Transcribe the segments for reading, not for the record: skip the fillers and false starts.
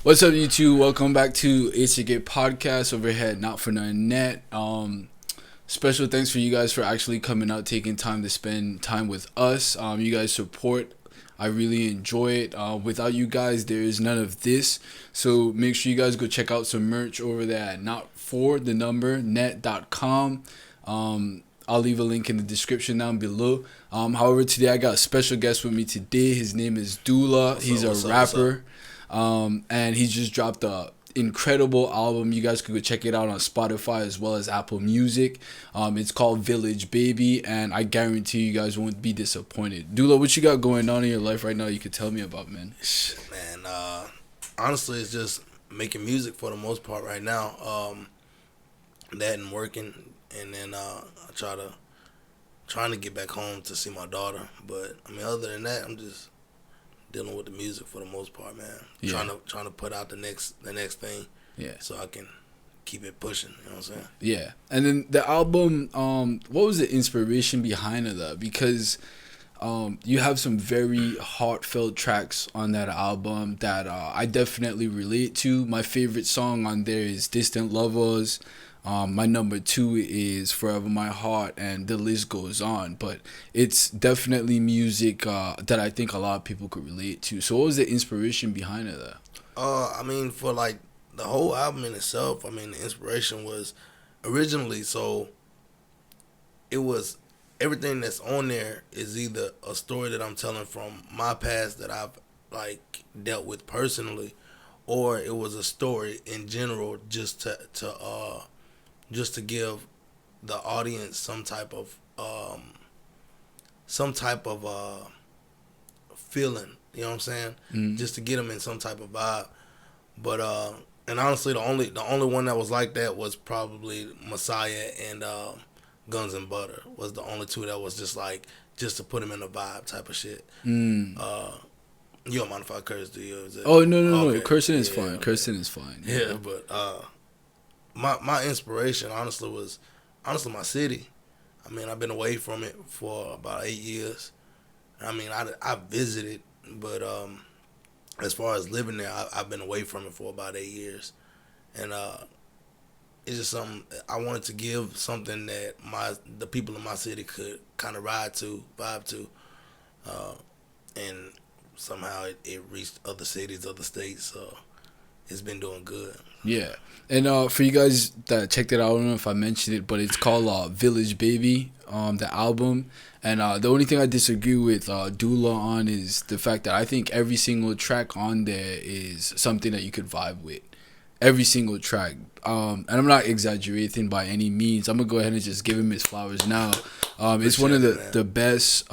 What's up, YouTube? Welcome back to HCK Podcast over here at Not For Nothing Net. Special thanks for you guys for actually coming out, taking time to spend time with us. You guys support. I really enjoy it. Without you guys, there is none of this. So make sure you guys go check out some merch over there at notforthenumbernet.com. I'll leave a link in the description down below. However, today I got a special guest with me today. His name is Dullah. He's a rapper. And he just dropped a incredible album. You guys could go check it out on Spotify as well as Apple Music. It's called Village Baby, and I guarantee you guys won't be disappointed. Dullah, what you got going on in your life right now you could tell me about, man? Man, honestly, it's just making music for the most part right now. That and working, and then trying to get back home to see my daughter. But I mean, other than that, I'm just dealing with the music for the most part, man. Yeah. Trying to put out the next thing. Yeah. So I can keep it pushing. You know what I'm saying? Yeah. And then the album, what was the inspiration behind it though? Because you have some very heartfelt tracks on that album that I definitely relate to. My favorite song on there is Distant Lovers. My number 2 is Forever My Heart, and the list goes on. But it's definitely music that I think a lot of people could relate to. So what was the inspiration behind it though? I mean, for like the whole album in itself, I mean, the inspiration was originally, so it was everything that's on there is either a story that I'm telling from my past that I've like dealt with personally, or it was a story in general just to give the audience some type of feeling. You know what I'm saying? Just to get them in some type of vibe. But and honestly, the only one that was like that was probably Messiah and Guns and Butter was the only two that was just like just to put them in a vibe type of shit. You don't mind if I curse, do you? Oh no, Okay. cursing is fine. Okay. Cursing is fine. Yeah, but my inspiration honestly was my city. I mean, I've been away from it for about 8 years. I mean, I visited, but as far as living there, I've been away from it for about 8 years, and it's just something I wanted to give something that the people in my city could kind of vibe to, and somehow it reached other cities, other states. So it's been doing good. Yeah. And for you guys that checked it out, I don't know if I mentioned it, but it's called Village Baby, the album. And the only thing I disagree with Dullah on is the fact that I think every single track on there is something that you could vibe with. Every single track. And I'm not exaggerating by any means. I'm going to go ahead and just give him his flowers now. It's one of the best...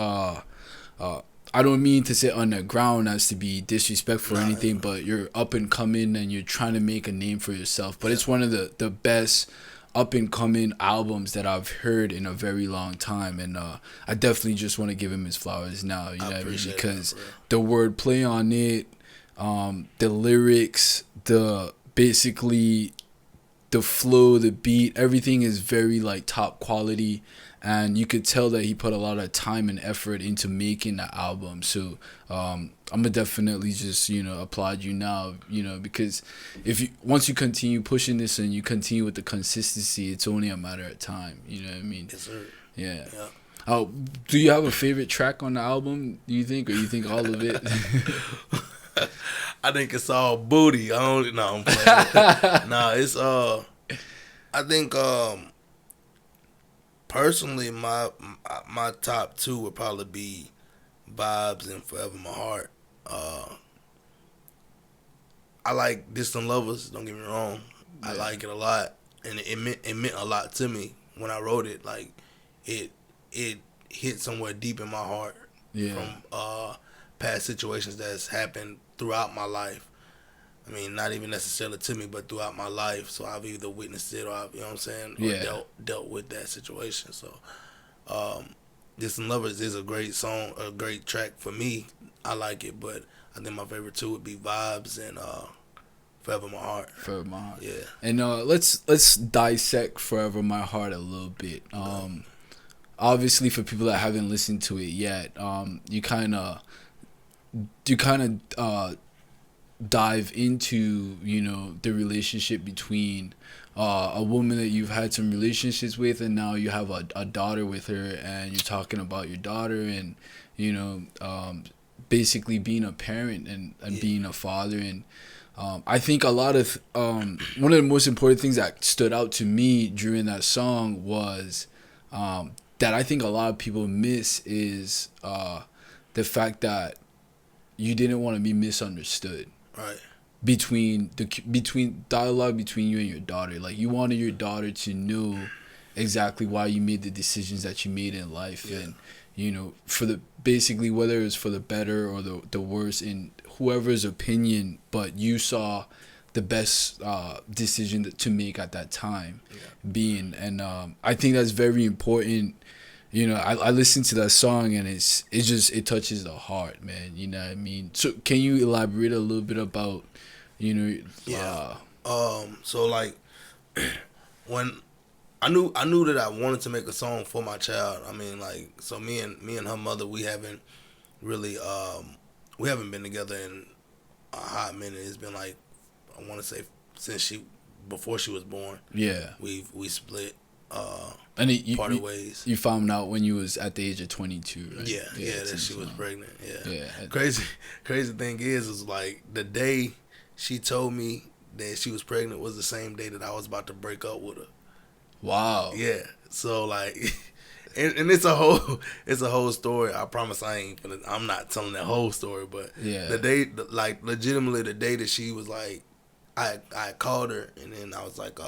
I don't mean to sit on the ground as to be disrespectful or anything, but you're up and coming and you're trying to make a name for yourself. But it's one of the best up and coming albums that I've heard in a very long time, and I definitely just want to give him his flowers now. You know what I mean? Because the wordplay on it, the lyrics, basically the flow, the beat, everything is very like top quality. And you could tell that he put a lot of time and effort into making the album. So I'm gonna definitely just applaud you now, because once you continue pushing this and you continue with the consistency, it's only a matter of time. You know what I mean? Yes, sir. Yeah. Do you have a favorite track on the album? Do you think, or you think all of it? I think it's all booty. I'm playing. Nah, it's I think personally, my top 2 would probably be Vibes and Forever My Heart. I like Distant Lovers, don't get me wrong. Yeah. I like it a lot, and it meant a lot to me when I wrote it. Like it hit somewhere deep in my heart from past situations that's happened throughout my life. I mean, not even necessarily to me, but throughout my life. So I've either witnessed it or you know what I'm saying, or dealt with that situation. So, Distant Lovers is a great song, a great track for me. I like it, but I think my favorite 2 would be Vibes and Forever My Heart. Forever My Heart. Yeah. And let's dissect Forever My Heart a little bit. Obviously, for people that haven't listened to it yet, you kind of dive into, you know, the relationship between a woman that you've had some relationships with, and now you have a daughter with her, and you're talking about your daughter, and you know, basically being a parent and being a father. And I think a lot of one of the most important things that stood out to me during that song was that I think a lot of people miss is the fact that you didn't want to be misunderstood. Right. Between dialogue between you and your daughter, like you wanted your daughter to know exactly why you made the decisions that you made in life, and you know, for the basically whether it's for the better or the worse in whoever's opinion, but you saw the best decision to make at that time being. And I think that's very important. You know, I listened to that song, and it touches the heart, man. You know what I mean? So can you elaborate a little bit about, you know, so like when I knew that I wanted to make a song for my child. I mean, like, so me and her mother, we haven't really we haven't been together in a hot minute. It's been like, I want to say since before she was born. Yeah. We split. And parted ways. You found out when you was at the age of 22, right? Yeah, that she was pregnant. Yeah. Yeah. Crazy thing is like the day she told me that she was pregnant was the same day that I was about to break up with her. Wow. Yeah. So like, and it's a whole story. I promise I'm not telling that whole story, but the day, like legitimately the day that she was like, I called her, and then I was like,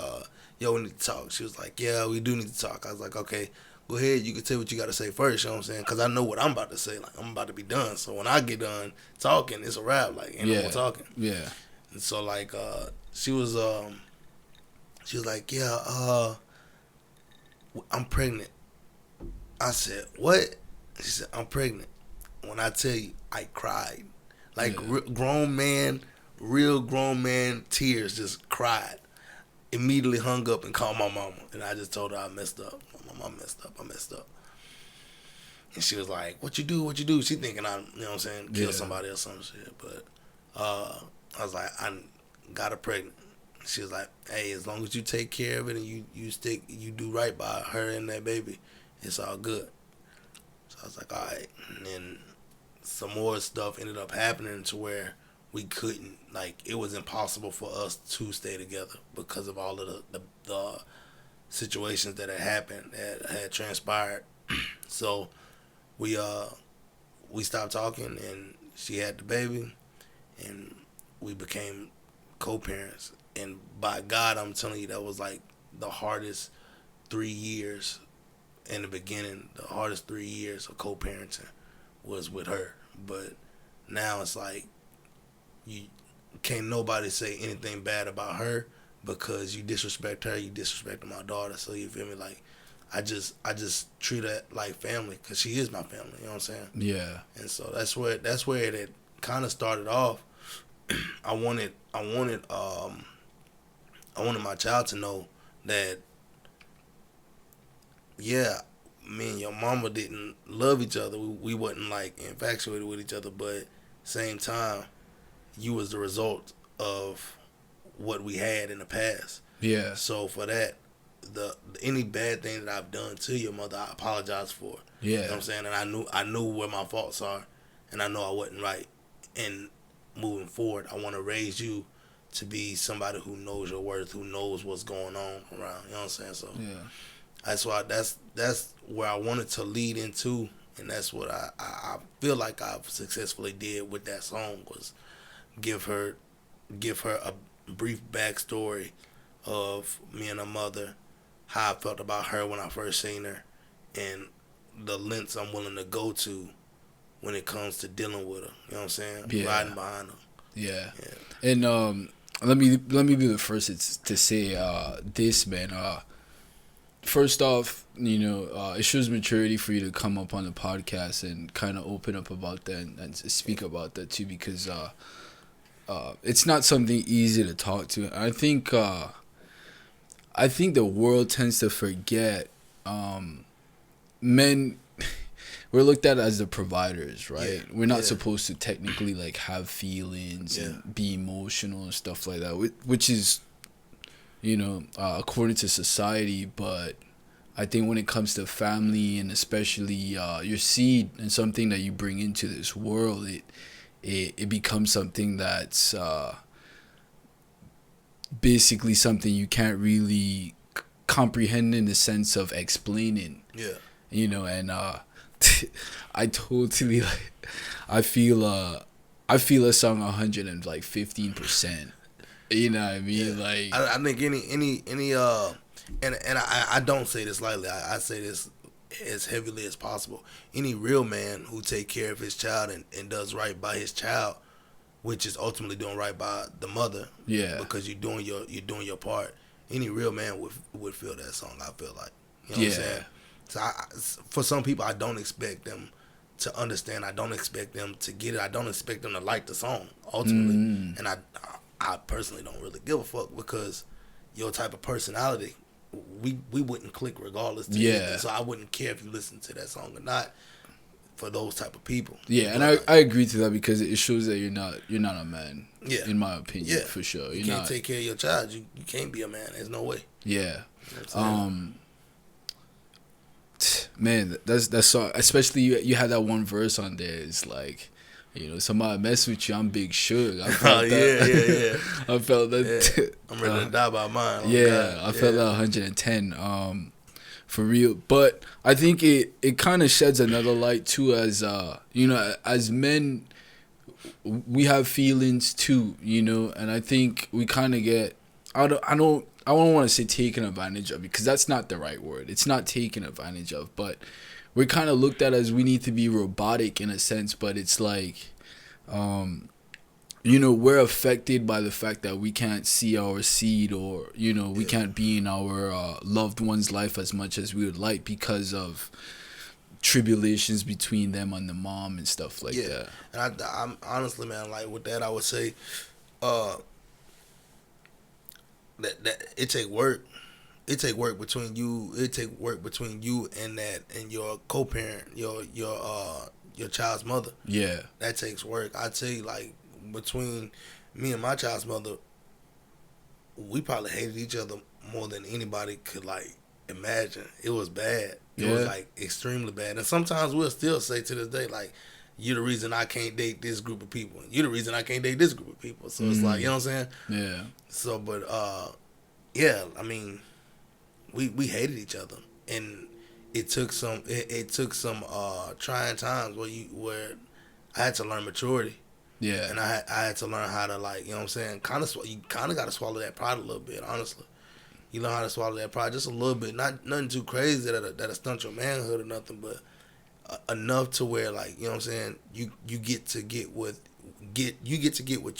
yo, we need to talk. She was like, yeah, we do need to talk. I was like, okay, go ahead. You can say what you got to say first. You know what I'm saying? Because I know what I'm about to say. Like, I'm about to be done. So when I get done talking, it's a wrap. Like, ain't no more talking. Yeah. And so like, she was like, yeah, I'm pregnant. I said, what? She said, I'm pregnant. When I tell you, I cried. Like, real grown man tears, just cried. Immediately hung up and called my mama. And I just told her I messed up. I messed up. And she was like, what you do? She thinking I, you know what I'm saying, kill somebody or some shit. But I was like, I got her pregnant. She was like, hey, as long as you take care of it and you do right by her and that baby, it's all good. So I was like, all right. And then some more stuff ended up happening to where we couldn't, like, it was impossible for us to stay together because of all of the situations that had happened, that had transpired. So we stopped talking, and she had the baby, and we became co-parents. And by God, I'm telling you, that was like the hardest 3 years in the beginning. The hardest 3 years of co-parenting was with her. But now it's like, you can't nobody say anything bad about her, because you disrespect her, you disrespect my daughter. So you feel me? Like, I just treat her like family, because she is my family. You know what I'm saying? Yeah. And so that's where it kind of started off. I wanted my child to know that, yeah, me and your mama didn't love each other. We wasn't like infatuated with each other, but same time, you was the result of what we had in the past. Yeah. So for that, any bad thing that I've done to your mother, I apologize for. Yeah. You know what I'm saying? And I knew where my faults are, and I know I wasn't right. And moving forward, I want to raise you to be somebody who knows your worth, who knows what's going on around. You know what I'm saying? So that's why that's where I wanted to lead into, and that's what I feel like I've successfully did with that song, was give her a brief backstory of me and her mother, how I felt about her when I first seen her, and the lengths I'm willing to go to when it comes to dealing with her. You know what I'm saying? Yeah. Riding behind her. Yeah. And let me be the first to say this, man. First off, you know, it shows maturity for you to come up on the podcast and kind of open up about that and speak about that too, because it's not something easy to talk to. I think the world tends to forget men we're looked at as the providers, right? Yeah. We're not Yeah. supposed to technically like have feelings Yeah. and be emotional and stuff like that, which is, according to society. But I think when it comes to family and especially your seed and something that you bring into this world, it becomes something that's basically something you can't really comprehend in the sense of explaining. Yeah. And I totally like I feel a song 115%. You know what I mean? Yeah. Like I think any and I don't say this lightly. I say this as heavily as possible. Any real man who take care of his child and does right by his child, which is ultimately doing right by the mother. Yeah. Because you're doing your part. Any real man would feel that song. I feel like. You know what I'm saying? So for some people, I don't expect them to understand. I don't expect them to get it. I don't expect them to like the song ultimately. And I personally don't really give a fuck because your type of personality, we wouldn't click regardless. To anything. So I wouldn't care if you listen to that song or not. For those type of people. Yeah, and I agree to that because it shows that you're not a man. Yeah. In my opinion, for sure. You can't take care of your child. You can't be a man. There's no way. Yeah. Man, that's so. Especially you had that one verse on there. It's like, somebody mess with you, I'm Big Suge. I felt that. Yeah. I felt that. Yeah. I'm ready to die by mine. I felt that 110. For real. But I think it kind of sheds another light too, as as men, we have feelings too, and I think we kind of get I don't want to say taken advantage of, because that's not the right word. It's not taken advantage of, but we're kind of looked at as we need to be robotic in a sense. But it's like, we're affected by the fact that we can't see our seed, or we can't be in our loved one's life as much as we would like because of tribulations between them and the mom and stuff like that. And I'm honestly, man, like with that, I would say that it take work. It take work between you. It take work between you and your co-parent, your child's mother. Yeah, that takes work. I tell you, like between me and my child's mother, we probably hated each other more than anybody could like imagine. It was bad. It was like extremely bad. And sometimes we'll still say to this day, like, you're the reason I can't date this group of people. You're the reason I can't date this group of people. So it's like, you know what I'm saying? Yeah. So, but I mean, we hated each other, and it took some trying times where I had to learn maturity. Yeah. And I had to learn how to, like, you know what I'm saying, you kind of got to swallow that pride a little bit, honestly. You learn how to swallow that pride just a little bit, nothing too crazy that'll stunt your manhood or nothing, but enough to where, like, you know what I'm saying, you get to get what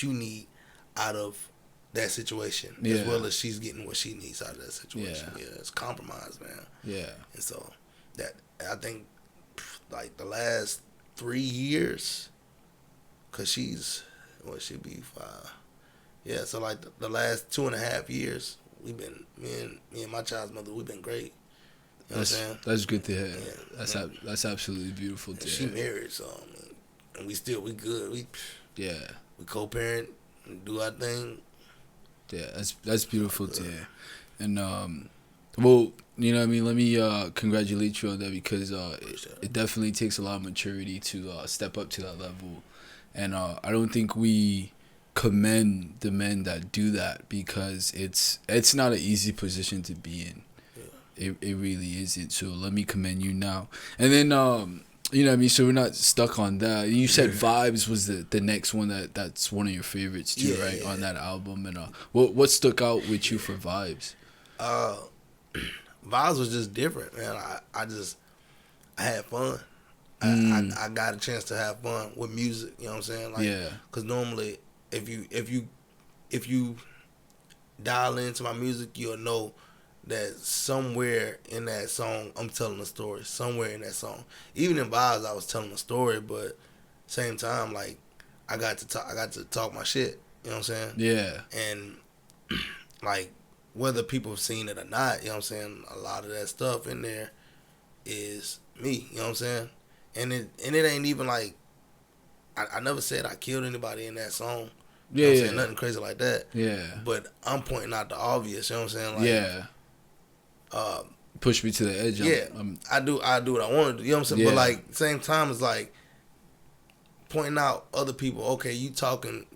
you need out of that situation, as well as she's getting what she needs out of that situation. Yeah, it's compromise, man. Yeah. And so that, I think, like the last 3 years, cause she'd be 5. Yeah, so like the last 2.5 years, we've been me and my child's mother, we've been great. You know what I'm saying? That's good to hear. Yeah, that's absolutely beautiful to hear. She married, so I mean, and we good. We co-parent and do our thing. Yeah, that's beautiful to hear. And well, you know what I mean, let me congratulate you on that, because it definitely takes a lot of maturity to step up to that level. And I don't think we commend the men that do that, because it's not an easy position to be in. It really isn't. So let me commend you now. And then you know what I mean, so we're not stuck on that. You said Vibes was the next one that's one of your favorites too, right? On that album. And what stuck out with you for Vibes? Vibes was just different, man. I had fun. I got a chance to have fun with music. You know what I'm saying? Like, because normally if you dial into my music, you'll know that somewhere in that song I'm telling a story. Somewhere in that song, even in Vibes, I was telling a story, but same time, like, I got to talk my shit. You know what I'm saying? Yeah. And like, whether people have seen it or not, you know what I'm saying, a lot of that stuff in there is me. You know what I'm saying? and it ain't even like I never said I killed anybody in that song. You Yeah, know what I'm yeah. saying? Nothing crazy like that. Yeah. But I'm pointing out the obvious. You know what I'm saying? Like, yeah. Push me to the edge. Yeah, I do what I want to do. You know what I'm saying? Yeah. But like same time, it's like pointing out other people. Okay, you talking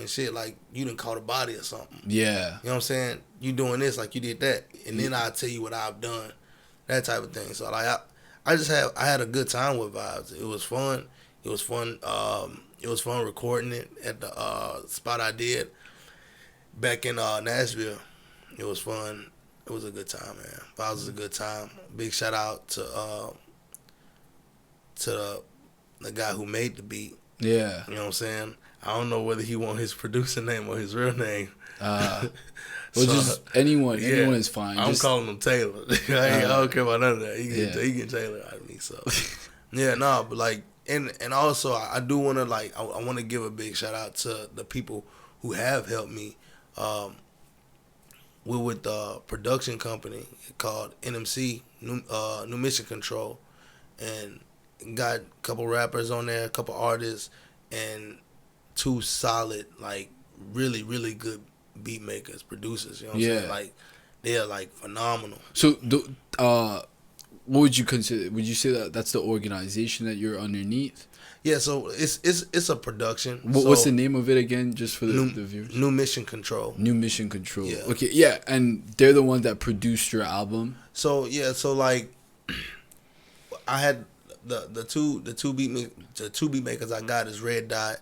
shit like you done caught a body or something. Yeah. You know what I'm saying? You doing this like you did that, and then I'll tell you what I've done, that type of thing. So like I had a good time with Vibes. It was fun. It was fun. It was fun recording it at the spot I did back in Nashville. It was fun. It was a good time, man. Vibes was a good time. Big shout out to the guy who made the beat. Yeah. You know what I'm saying? I don't know whether he want his producer name or his real name. Well, just anyone. Yeah, anyone is fine. I'm calling him Taylor. I don't care about none of that. He get Taylor out of me. So yeah, no, but like, and also I do want to like I want to give a big shout out to the people who have helped me. We're with a production company called NMC, New Mission Control, and got a couple rappers on there, a couple artists, and 2 solid, like, really, really good beat makers, producers. You know what I'm saying? Like, they are, like, phenomenal. So, what would you consider? Would you say that that's the organization that you're underneath? Yeah, so it's a production. What's the name of it again, just for the viewers? New Mission Control. New Mission Control. Yeah. Okay, yeah, and they're the ones that produced your album. So yeah, so like, I had the two beat makers I got is Red Dot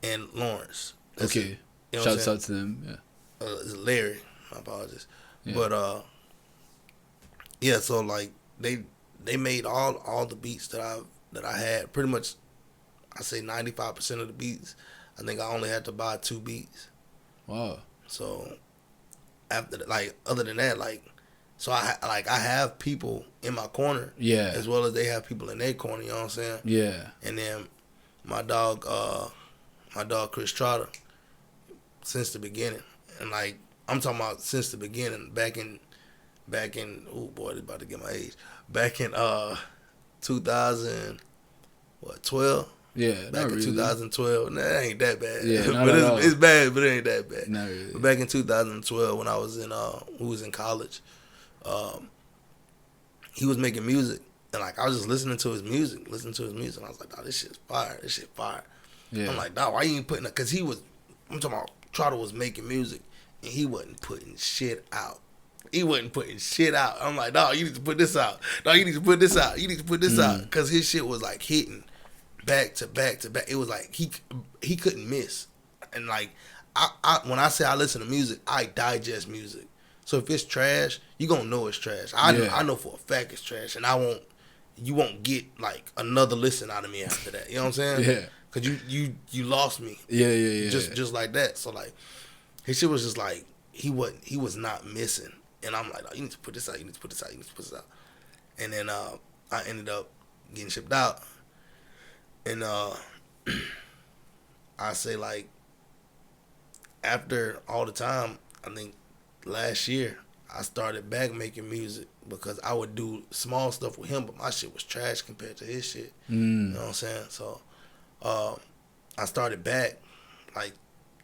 and Lawrence. Okay, you know shouts out to them. Yeah, Larry. My apologies, yeah. But yeah. So like they made all the beats that I had pretty much. I say 95% of the beats. I think I only had to buy 2 beats. Wow. So after like other than that, like, so I have people in my corner. Yeah. As well as they have people in their corner. You know what I'm saying? Yeah. And then my dog Chris Trotter, since the beginning, and like I'm talking about since the beginning, back in oh boy, it's about to get my age. Back in 2012. Yeah, back in really. 2012. Nah, that ain't that bad. Yeah, but it's bad, but it ain't that bad. Not really. But back in 2012, when I was in college, he was making music, and like I was just listening to his music. And I was like, "Dawg, this shit's fire. This shit fire." Yeah. I'm like, "Dawg, why you ain't putting?" Because I'm talking about Trotter was making music, and he wasn't putting shit out. I'm like, "Dawg, you need to put this out. Dawg, you need to put this out. You need to put this out." Because his shit was like hitting back to back to back. It was like he couldn't miss. And like I when I say I listen to music, I digest music. So if it's trash, you gonna know it's trash. I know for a fact it's trash, and you won't get like another listen out of me after that. You know what I'm saying? Yeah. Cause you lost me. Yeah. Just like that. So like his shit was just like he was not missing. And I'm like, oh, you need to put this out. And then I ended up getting shipped out. And I say like after all the time, I think last year I started back making music because I would do small stuff with him, but my shit was trash compared to his shit. You know what I'm saying? So I started back like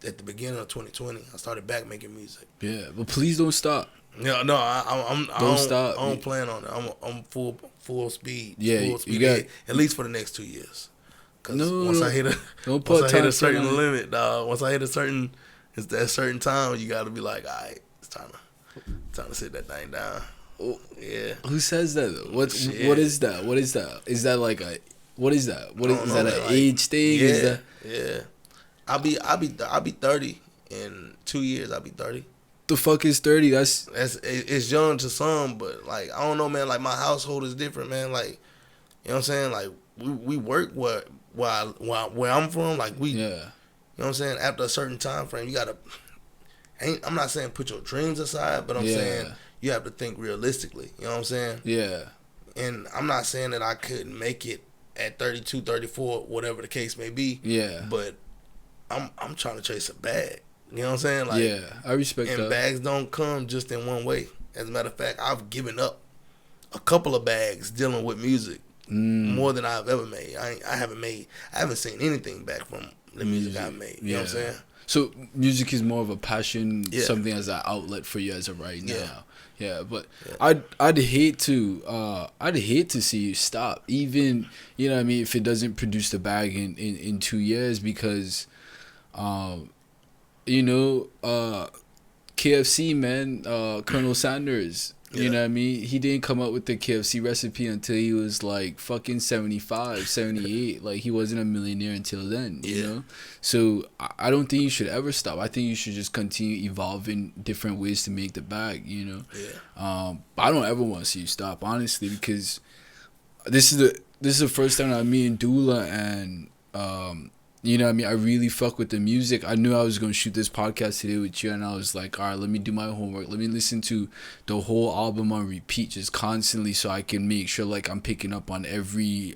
at the beginning of 2020. I started back making music. Yeah, but please don't stop. No, I don't stop. I don't plan on it. I'm full speed. Yeah, full speed you got at least for the next 2 years. Cause No, once I hit a certain limit, dog. Once I hit it's that certain time you got to be like, all right, it's time to sit that thing down. Yeah. Who says that though? What is that? Is that like a what is that? Is that an age thing? Yeah, is that... yeah. I'll be 30 in 2 years. I'll be 30. The fuck is 30? It's young to some, but like I don't know, man. Like my household is different, man. Like you know what I'm saying. Like we work where I'm from. Like you know what I'm saying. After a certain time frame, you gotta. I'm not saying put your dreams aside, but I'm saying you have to think realistically. You know what I'm saying? Yeah. And I'm not saying that I couldn't make it at 32, 34, whatever the case may be. Yeah. But I'm trying to chase a bag. You know what I'm saying? Like, yeah, I respect that. And bags don't come just in one way. As a matter of fact, I've given up a couple of bags dealing with music more than I've ever made. I haven't seen anything back from the music I've made. You know what I'm saying? So music is more of a passion, Yeah. something as an outlet for you as of right now. Yeah. Yeah, but Yeah. I'd hate to see you stop, even, you know what I mean, if it doesn't produce the bag in 2 years, because you know, KFC, man, Colonel Sanders, you know what I mean, he didn't come up with the KFC recipe until he was like fucking 75, 78. Like, he wasn't a millionaire until then, you know. So I don't think you should ever stop. I think you should just continue evolving different ways to make the bag, you know. I don't ever want to see you stop, honestly, because this is the first time that me and Dullah and you know what I mean, I really fuck with the music. I knew I was going to shoot this podcast today with you, and I was like, all right, let me do my homework. Let me listen to the whole album on repeat just constantly, so I can make sure like I'm picking up on every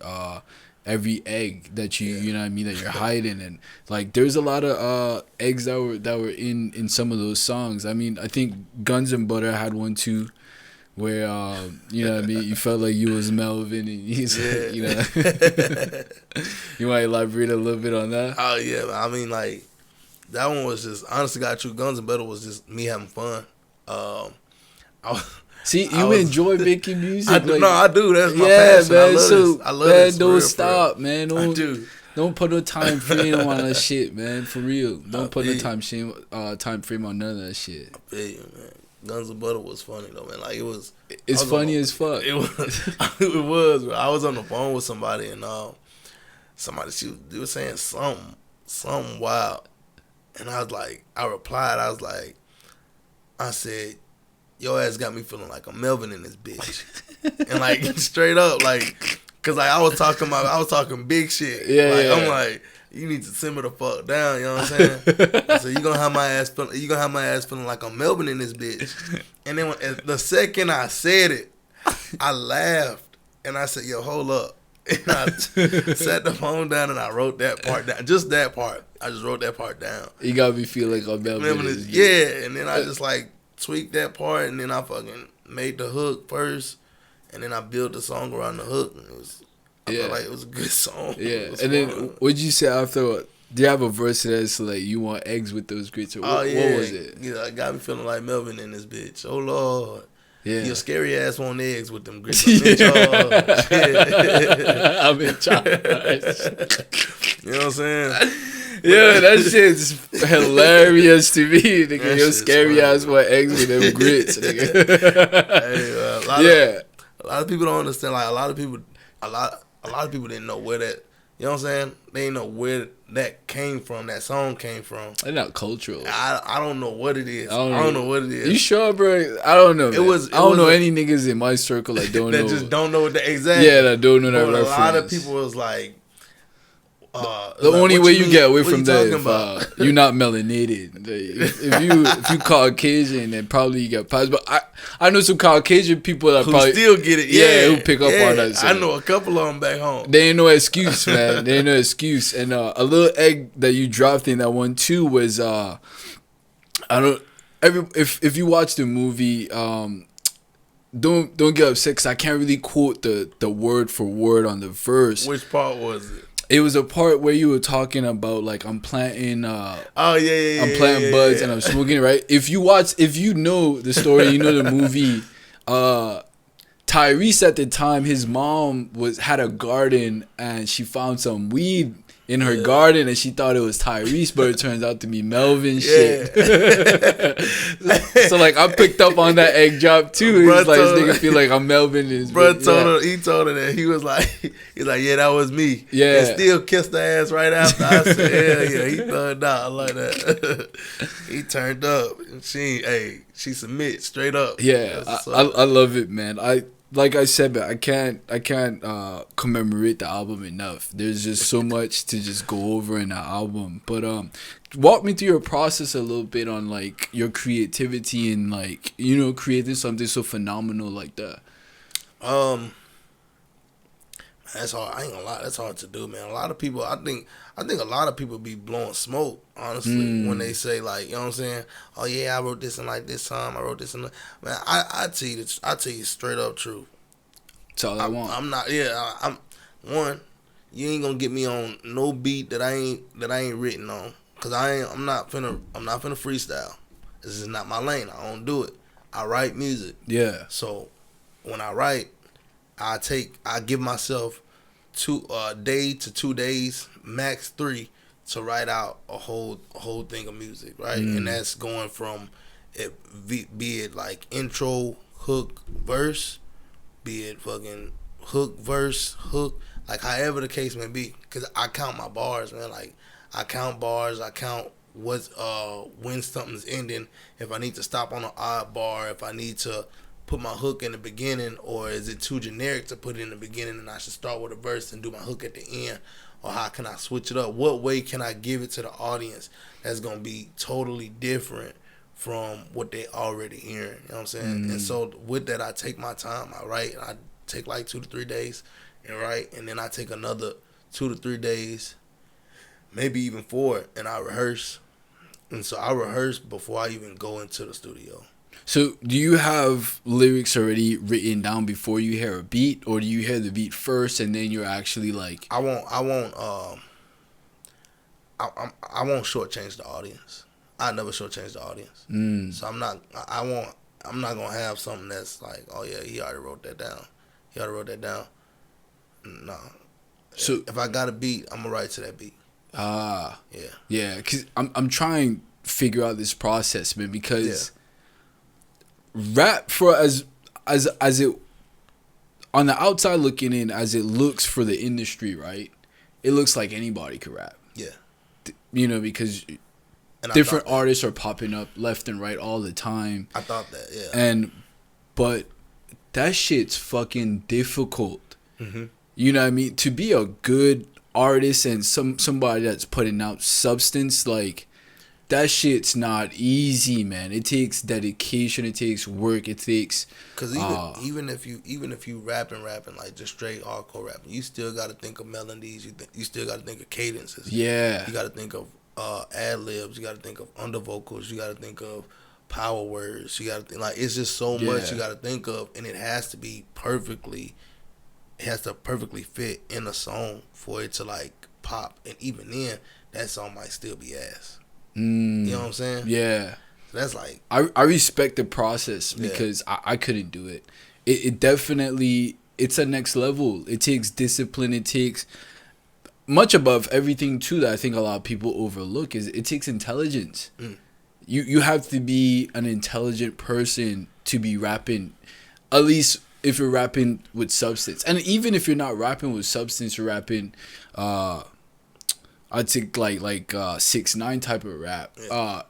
egg that you know what I mean, that you're hiding. And like, there's a lot of eggs that were in some of those songs. I mean, I think Guns and Butter had one too, where you know what I mean, you felt like you was Melvin, and he's like, you know. You want to elaborate a little bit on that? Oh yeah, I mean, like, that one was just, honestly, got true. Guns and Butter was just me having fun. See, you enjoy making music. I do. Like, No, I do. That's my passion. Man, I love this. I love this. Don't stop, man. I do. Don't put no time frame on that shit, man. For real. Don't put no time frame on none of that shit. I feel you, man. Guns and Butter was funny though, man. Like, it was. It's funny as fuck. It was. It was. Bro. I was on the phone with somebody, and they was saying something wild, and I was like, I replied, I said, your ass got me feeling like a Melvin in this bitch, and like straight up, like, cause like I was talking big shit. I'm like, you need to simmer the fuck down. You know what I'm saying? I said, you gonna have my ass feeling like a Melvin in this bitch. And then the second I said it, I laughed, and I said, yo, hold up. And I sat the phone down and I wrote that part down. Just that part. I just wrote that part down. You got me feel like a Melvin. Yeah, and then I just like tweaked that part, and then I fucking made the hook first, and then I built the song around the hook. And I felt like it was a good song. Yeah, and then what'd you say after? Do you have a verse that's like, you want eggs with those grits? Or what was it? Yeah, I got me feeling like Melvin in this bitch. Oh Lord. Yeah. Your scary ass want eggs with them grits. I'm in charge. I'm in charge. You know what I'm saying? Yeah, that shit's hilarious to me, nigga. Your scary ass want eggs with them grits, nigga. Hey, a lot of people don't understand. Like, a lot of people didn't know where that. You know what I'm saying? They didn't know where that song came from. They're not cultural. I don't know what it is. I don't know what it is. You sure, bro? I don't know. I don't know any niggas in my circle that don't know. That just don't know what the exact. Yeah, that don't know that reference. A lot of people was like, the only way you get away from that, you're not melanated. If you Caucasian, then probably you get passed. But I know some Caucasian people that who probably still get it. Yeah, who pick up on that. So. I know a couple of them back home. They ain't no excuse, man. They ain't no excuse. And a little egg that you dropped in that one too was if you watch the movie, don't get upset because I can't really quote the word for word on the verse. Which part was it? It was a part where you were talking about like, I'm planting I'm planting buds and I'm smoking, right? If you know the story, you know the movie, Tyrese at the time, his mom had a garden and she found some weed in her garden and she thought it was Tyrese, but it turns out to be Melvin shit. So like, I picked up on that egg drop too. He's like, this nigga feel like I'm Melvin. He told her that he was like, yeah, that was me. Yeah. And still kissed the ass right after. I said, hell yeah, he thugged out like that. He turned up and she submit straight up. Yeah, I love it, man. Like I said, but I can't commemorate the album enough. There's just so much to just go over in that album. But walk me through your process a little bit on like your creativity and like, you know, creating something so phenomenal like that. That's hard. I ain't gonna lie. That's hard to do, man. A lot of people, I think a lot of people be blowing smoke, honestly, when they say like, you know what I'm saying? Oh yeah, I wrote this in like this time. I wrote this in. Man, I tell you straight up truth. That's all I want. I'm not. Yeah, I'm one. You ain't gonna get me on no beat that I ain't written on. Cause I'm not finna freestyle. This is not my lane. I don't do it. I write music. Yeah. So when I write, I give myself a day to 2 days, max 3, to write out a whole thing of music, right? And that's going from be it like intro, hook, verse, be it fucking hook, verse, hook, like however the case may be. Cause I count my bars, man. Like I count bars, I count what's when something's ending, if I need to stop on an odd bar, if I need to put my hook in the beginning, or is it too generic to put it in the beginning and I should start with a verse and do my hook at the end, or how can I switch it up? What way can I give it to the audience that's gonna be totally different from what they already hearing? You know what I'm saying? And so with that, I take my time. I write. I take like 2 to 3 days and write, and then I take another 2 to 3 days, maybe even 4, and I rehearse. And so I rehearse before I even go into the studio. So do you have lyrics already written down before you hear a beat, or do you hear the beat first and then you're actually like? I won't shortchange the audience. I never shortchange the audience. So I'm not gonna have something that's like, oh yeah, he already wrote that down. No. So if I got a beat, I'm gonna write to that beat. Yeah. Because I'm trying to figure out this process, man, because rap, for as it on the outside looking in, as it looks for the industry, right? It looks like anybody could rap. Yeah. Because different artists are popping up left and right all the time. I thought that, yeah. But that shit's fucking difficult. Mm-hmm. You know what I mean? To be a good artist and somebody that's putting out substance, like, that shit's not easy, man. It takes dedication. It takes work. It takes. Cause even if you rapping like just straight hardcore rapping, you still got to think of melodies. You still got to think of cadences. Yeah. You got to think of ad libs. You got to think of under vocals. You got to think of power words. You got to think, like, it's just so much you got to think of, and it has to be perfectly. It has to perfectly fit in a song for it to like pop, and even then, that song might still be ass. You know what I'm saying? Yeah. That's like... I respect the process because I couldn't do it. It definitely... It's a next level. It takes discipline. It takes... Much above everything, too, that I think a lot of people overlook is it takes intelligence. You have to be an intelligent person to be rapping. At least if you're rapping with substance. And even if you're not rapping with substance, you're rapping... I'd take like 6ix9ine type of rap.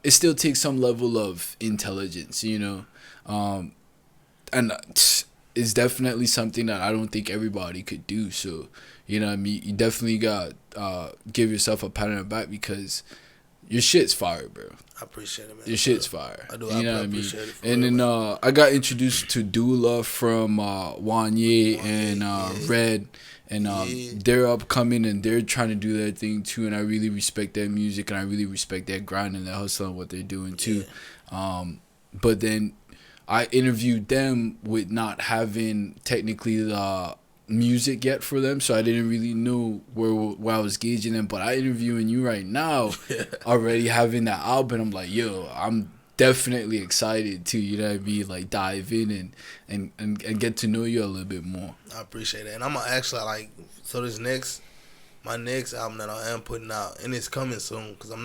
It still takes some level of intelligence, you know, and it's definitely something that I don't think everybody could do. So, you know what I mean? You definitely got give yourself a pat on the back because your shit's fire, bro. I appreciate it, man. Your shit's fire. I do. You know what I mean? It and then I got introduced to Dullah from Wanye and Red. And they're upcoming and they're trying to do their thing too, and I really respect their music and I really respect their grind and their hustle and what they're doing too. But then I interviewed them with not having technically the music yet for them, so I didn't really know where I was gauging them. But I interviewing you right now, already having that album, I'm like, yo, I'm definitely excited to, you know what I mean, like dive in and get to know you a little bit more. I appreciate it. And I'm gonna actually so my next album that I am putting out, and it's coming soon, because I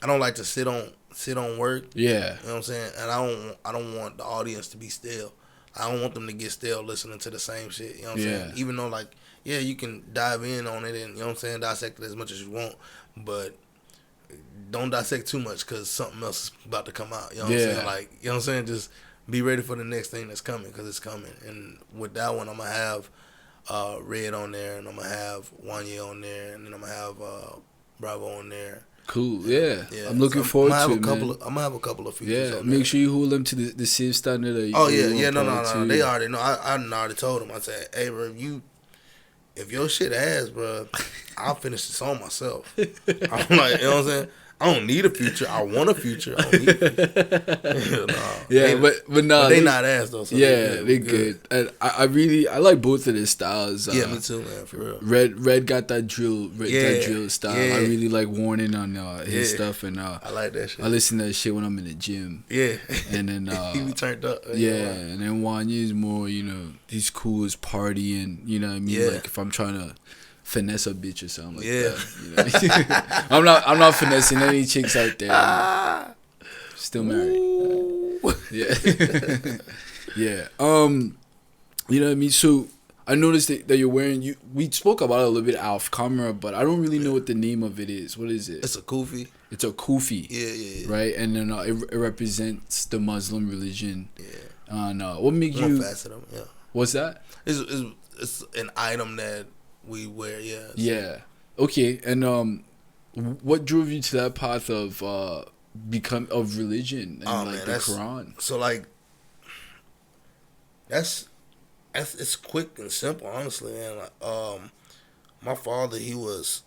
don't like to sit on work. Yeah. You know what I'm saying? And I don't want the audience to be stale. I don't want them to get stale listening to the same shit. You know what I'm saying? Even though, like, yeah, you can dive in on it and, you know what I'm saying, dissect it as much as you want, but don't dissect too much because something else is about to come out. You know what I'm saying? Like, you know what I'm saying? Just be ready for the next thing that's coming, because it's coming. And with that one, I'm going to have Red on there, and I'm going to have Wanye on there, and then I'm going to have Bravo on there. Cool, yeah. I'm looking forward to it, man. I'm going to have a couple of features on there. Make sure you hold them to the same standard. No. They already know. I already told them. I said, hey, bro, if your shit ass, bro, I'll finish the song myself. I'm like, you know what I'm saying? I don't need a future. I want a future. I don't need a future. but no, they not ass though. So they good. And I like both of their styles. Yeah, me too, man. For real. Red got that drill style. I really like Warning on his stuff, and I like that shit. I listen to that shit when I'm in the gym. Yeah, and then he be turned up. And then Wanya is more, he's cool as partying. You know what I mean? Yeah. Like if I'm trying to finesse a bitch or something like that. You know? I'm not finessing any chicks out there. Still married. Yeah. Yeah. You know what I mean? So I noticed that you're wearing we spoke about it a little bit off camera, but I don't really know what the name of it is. What is it? It's a kufi. It's a kufi. Yeah. Right? And then it represents the Muslim religion. Yeah. And what make you facet of them, What's that? It's an item that we wear, Yeah. Okay. And what drove you to that path of of religion and the Quran? So like that's it's quick and simple, honestly, man. Like, my father, he was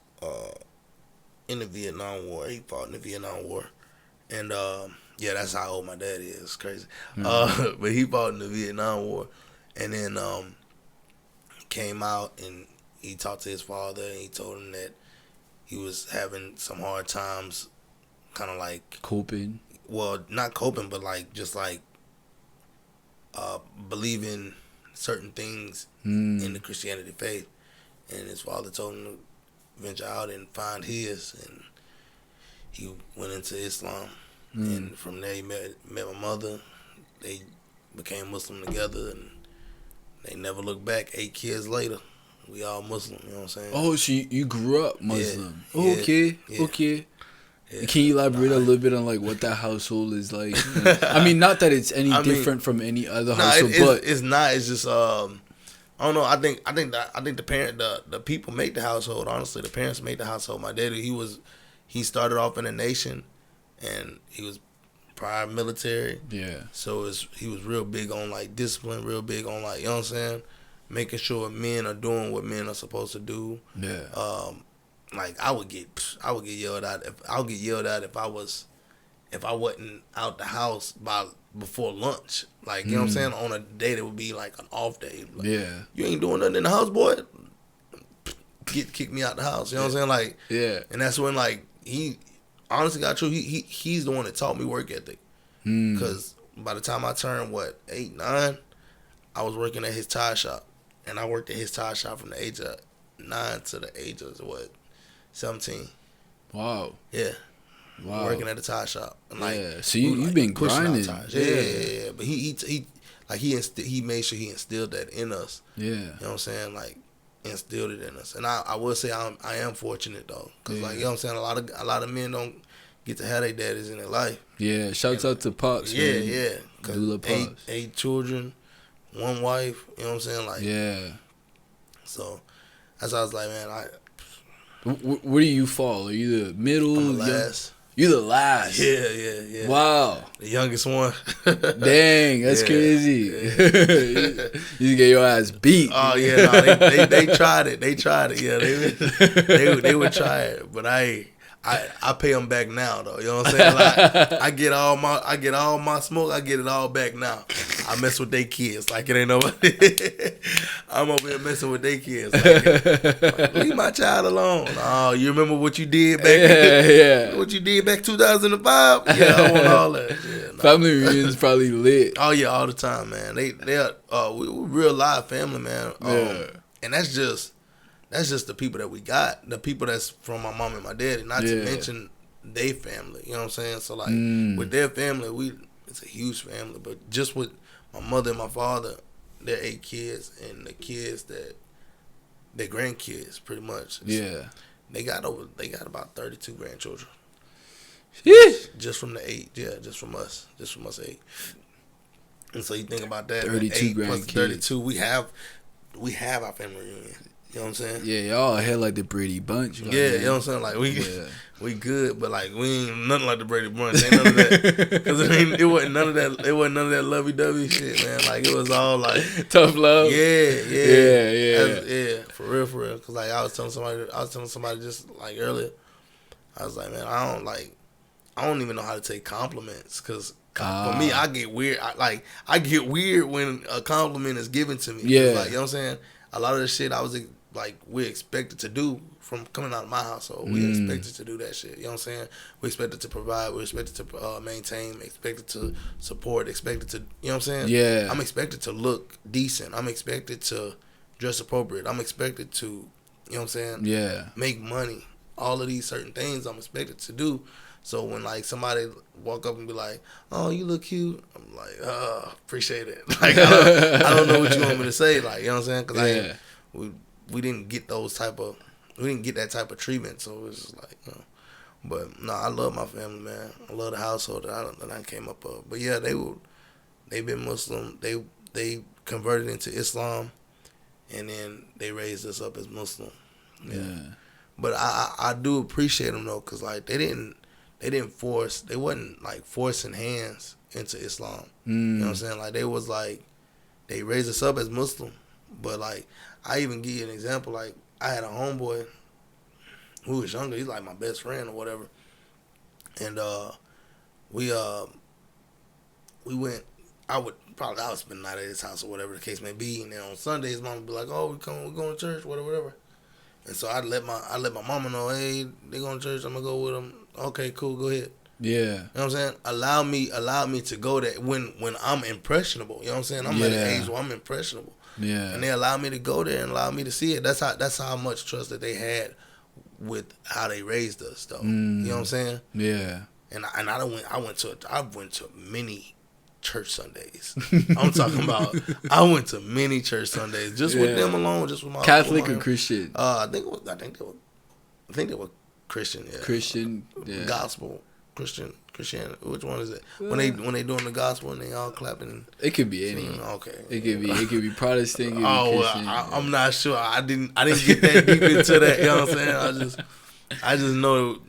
in the Vietnam War. He fought in the Vietnam War, and that's how old my dad is. It's crazy. Mm-hmm. But he fought in the Vietnam War, and then came out and he talked to his father, and he told him that he was having some hard times, kind of like coping. Well, not coping, but like just like believing certain things in the Christianity faith. And his father told him to venture out and find his, and he went into Islam. And from there he met my mother. They became Muslim together, and they never looked back. 8 kids later, we all Muslim, you know what I'm saying? Oh, so you grew up Muslim. Yeah. Oh, okay. Yeah. Can you elaborate a little bit on like what that household is like? I mean, not that it's any different from any other household, but it's not. It's just I don't know. I think the people make the household. Honestly, the parents make the household. My daddy, he started off in the nation, and he was prior military. Yeah. So he was real big on like discipline, real big on like, you know what I'm saying, making sure men are doing what men are supposed to do. Yeah. Like I would get yelled at if I wasn't out the house before lunch. Like, you know what I'm saying, on a day that would be like an off day. Like, yeah. You ain't doing nothing in the house, boy. Kick me out the house. You know what I'm saying? Like, yeah. And that's when like he honestly got true. He's the one that taught me work ethic. Because by the time I turned 8, 9, I was working at his tire shop, and I worked at his tire shop from the age of 9 to the age of 17. Wow. Yeah. Wow. Working at the tire shop. And like, so you've been grinding. Yeah. But he made sure he instilled that in us. Yeah. You know what I'm saying? Like, instilled it in us. And I will say I am fortunate though, because like, you know what I'm saying, a lot of men don't get to have their daddies in their life. Yeah. Shouts out to Pops. Yeah, man. yeah. Dullah Pops. 8 children, 1 wife. You know what I'm saying? Like, yeah. So that's why I was like, man, where do you fall? Are you the middle? I'm the last. You the last? Yeah. Wow. The youngest one. Dang, that's crazy. Yeah. You get your ass beat. Oh yeah, no, they tried it. They tried it. Yeah, they would try it, but I pay them back now though. You know what I'm saying? Like, I get all my smoke. I get it all back now. I mess with their kids like it ain't nobody. I'm over here messing with their kids. Like, leave my child alone. Oh, you remember what you did back? Yeah. What you did back 2005? Yeah, I want all that. Yeah, nah. Family reunions probably lit. Oh yeah, all the time, man. We're real live family, man. And that's just the people that we got. The people that's from my mom and my daddy, not to mention their family. You know what I'm saying? So like with their family, it's a huge family. But just with my mother and my father, they're 8 kids, and the kids they're grandkids pretty much. Yeah. They got about 32 grandchildren. Just from the 8, just from us 8. And so you think about that, 32 8 plus grandkids. 32, we have our family reunion. You know what I'm saying? Yeah, y'all had like the Brady Bunch. Like, you know what I'm saying? Like we good, but like we ain't nothing like the Brady Bunch. Ain't none of that. Because it wasn't none of that. It wasn't none of that lovey-dovey shit, man. Like it was all like tough love. Yeah. For real. Because like I was telling somebody just like earlier, I was like, man, I don't like. I don't even know how to take compliments because for me, I get weird. I get weird when a compliment is given to me. Yeah. Like, you know what I'm saying? A lot of the shit I was like, we're expected to do from coming out of my household. We expected to do that shit. You know what I'm saying? We expected to provide. We expected to maintain. Expected to support. Expected to, you know what I'm saying? Yeah. I'm expected to look decent. I'm expected to dress appropriate. I'm expected to, you know what I'm saying? Yeah. Make money. All of these certain things I'm expected to do. So when like somebody walk up and be like, "Oh, you look cute," I'm like, appreciate it. Like I don't know what you want me to say. Like, you know what I'm saying? Because we didn't get that type of treatment. So it's just like, you know. But no, I love my family, man. I love the household that I came up of. But yeah, they've been Muslim. They converted into Islam, and then they raised us up as Muslim. Yeah. But I do appreciate them though, cause like they wasn't like forcing hands into Islam. You know what I'm saying? Like they raised us up as Muslim. But like I even give you an example. Like I had a homeboy who was younger. He's like my best friend or whatever. And we went. I would spend the night at his house or whatever the case may be. And then on Sundays, mom would be like, "Oh, we're going to church, whatever." And so I let my mama know, "Hey, they going to church. I'm gonna go with them." Okay, cool, go ahead. Yeah. You know what I'm saying? Allow me to go there when I'm impressionable. You know what I'm saying? I'm at an age where I'm impressionable. Yeah. And they allow me to go there and allow me to see it. That's how much trust that they had with how they raised us, though. You know what I'm saying? Yeah. And I went to many church Sundays. I'm talking about I went to many church Sundays just with them alone, just with my Catholic or Christian? I think they were Christian. Yeah. Christian. Yeah. Gospel. Christian. Which one is it? When they doing the gospel and they all clapping. It could be any. Okay. It could be Protestant. It could Oh, be Christian. I'm not sure. I didn't get that deep into that. You know what I'm saying? I just know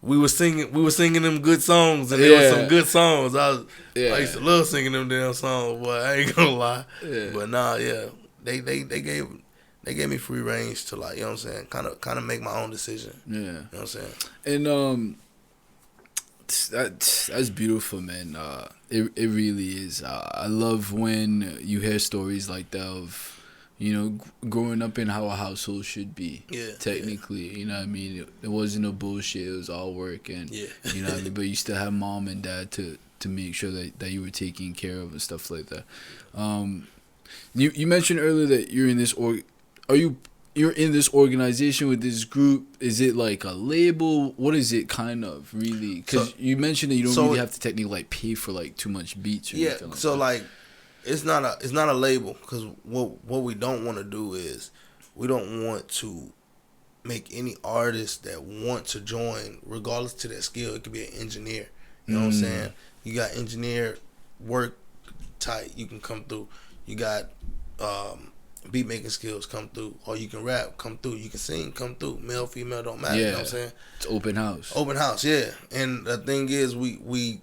we were singing them good songs, and there were some good songs. I used to love singing them damn songs. Boy, I ain't gonna lie. Yeah. But nah, yeah, they gave me free range to, like, you know what I'm saying, kind of make my own decision. Yeah. You know what I'm saying? And that's beautiful, man. It really is. I love when you hear stories like that of, you know, growing up in how a household should be. Yeah. Technically, you know what I mean? It wasn't no bullshit. It was all work, and you know what I mean? But you still have mom and dad to make sure that you were taken care of and stuff like that. You mentioned earlier that you're in this you're in this organization with this group. Is it like a label? What is it kind of really? Because you mentioned that you don't really have to technically like pay for like too much beats or anything. So like it's not a label, because what we don't want to do is we don't want to make any artist that want to join, regardless to their skill. It could be an engineer. You know what I'm saying? You got engineer work tight, you can come through. You got beat making skills, come through. Or you can rap, come through. You can sing, come through. Male, female, don't matter. You know what I'm saying? It's open house. Open house, yeah. And the thing is, we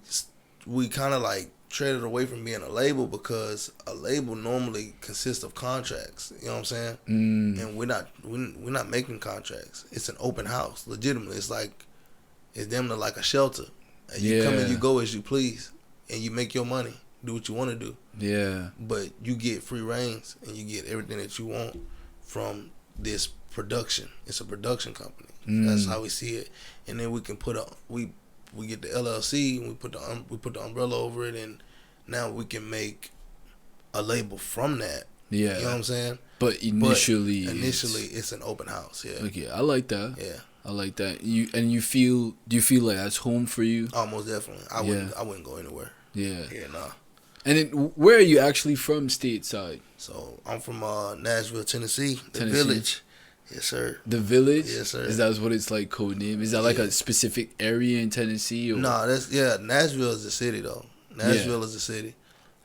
kind of like traded away from being a label, because a label normally consists of contracts. You know what I'm saying? And we're not making contracts. It's an open house, legitimately. It's damn near like a shelter. And you come and you go as you please, and you make your money, do what you want to do. Yeah. But you get free reins, and you get everything that you want from this production. It's a production company. That's how we see it. And then we can we get the LLC, and we put the umbrella over it, and now we can make a label from that. Yeah. You know what I'm saying? But initially it's an open house. Yeah. Okay, I like that. Yeah. I like that. Do you feel like that's home for you? Oh, most definitely. I wouldn't go anywhere. Yeah. Yeah, nah. And then, where are you actually from, stateside? So I'm from Nashville, Tennessee. The Village. Yes, sir. The Village? Yes, sir. Is that what it's like, code name? Is that like a specific area in Tennessee? Or? No, Nashville is the city, though. Nashville is the city.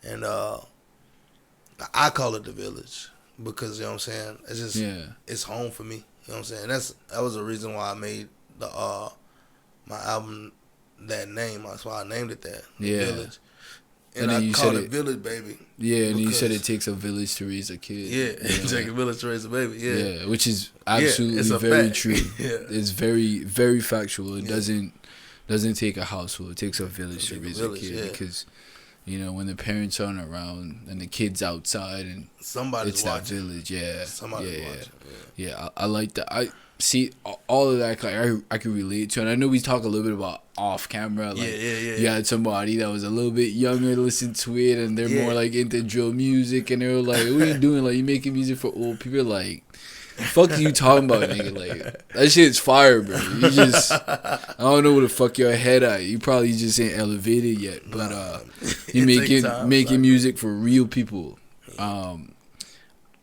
And I call it the Village, because, you know what I'm saying, it's just it's home for me. You know what I'm saying? That was the reason why I made my album that name. That's why I named it that. The Village. And I called it Village, baby. Yeah, and you said it takes a village to raise a kid. Yeah, it takes a village to raise a baby. Yeah, which is absolutely very true. It's very, very factual. It doesn't doesn't take a household. It takes a village to raise a kid. Yeah. Because, you know, when the parents aren't around and the kid's outside and somebody's it's watching. that village. Yeah. Somebody's watching. Yeah, I like that. I see all of that. Like, I can relate to, and I know we talk a little bit about off camera. Like, you had somebody that was a little bit younger listen to it, and they're more like into drill music, and they were like, "What are you doing? Like, you making music for old people?" Like, fuck you talking about, nigga? Like, that shit's fire, bro. You just, I don't know where the fuck your head at. You probably just ain't elevated yet, but you making music for real people.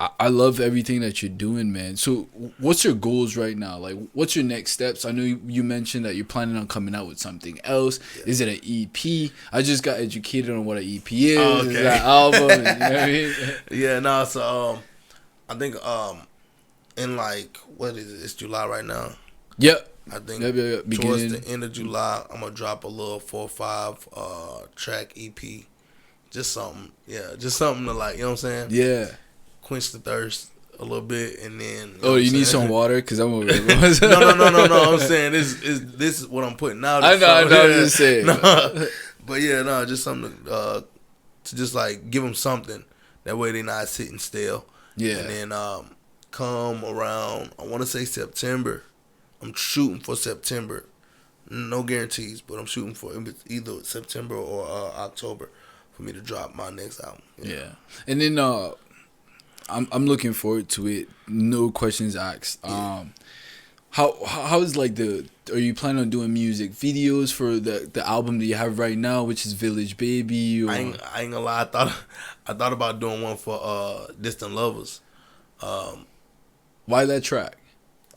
I love everything that you're doing, man. So what's your goals right now? Like, what's your next steps? I know you mentioned that you're planning on coming out with something else. Yeah. Is it an EP? I just got educated on what an EP is. Oh, okay. Is that album? You know what I mean? Yeah, no, so I think in like, what is it? It's July right now. Yep. I think towards the end of July, I'm going to drop a little 4 or 5 track EP. Just something. Yeah, just something to, like, you know what I'm saying? Yeah. Quench the thirst a little bit, and then you need some water because I'm over there. no. I'm saying this is what I'm putting out. I know. I'm just saying. But yeah, no, just something to just like give them something. That way they're not sitting still. Yeah. And then come around, I want to say September. I'm shooting for September. No guarantees, but I'm shooting for either September or October for me to drop my next album. Yeah. And then I'm looking forward to it. No questions asked. How is like are you planning on doing music videos for the album that you have right now, which is Village Baby? Or? I ain't gonna lie. I thought about doing one for Distant Lovers. Why that track?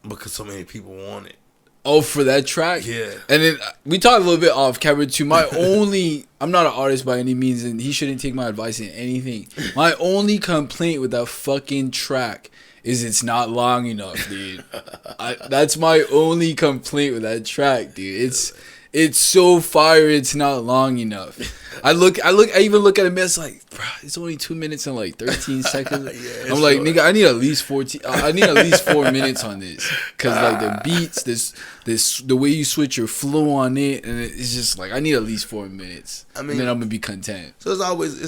Because so many people want it. Oh, for that track? Yeah. And then we talked a little bit off camera too. I'm not an artist by any means, and he shouldn't take my advice in anything. My only complaint with that fucking track is it's not long enough, dude. That's my only complaint with that track, dude. It's so fire. It's not long enough. I even look at it, man. It's like, bro, it's only 2 minutes and like 13 seconds. I'm like, nigga, I need at least 14. I need at least 4 minutes on this, cause like the beats, the way you switch your flow on it, and it's just like I need at least 4 minutes. I mean, and then I'm gonna be content. So it's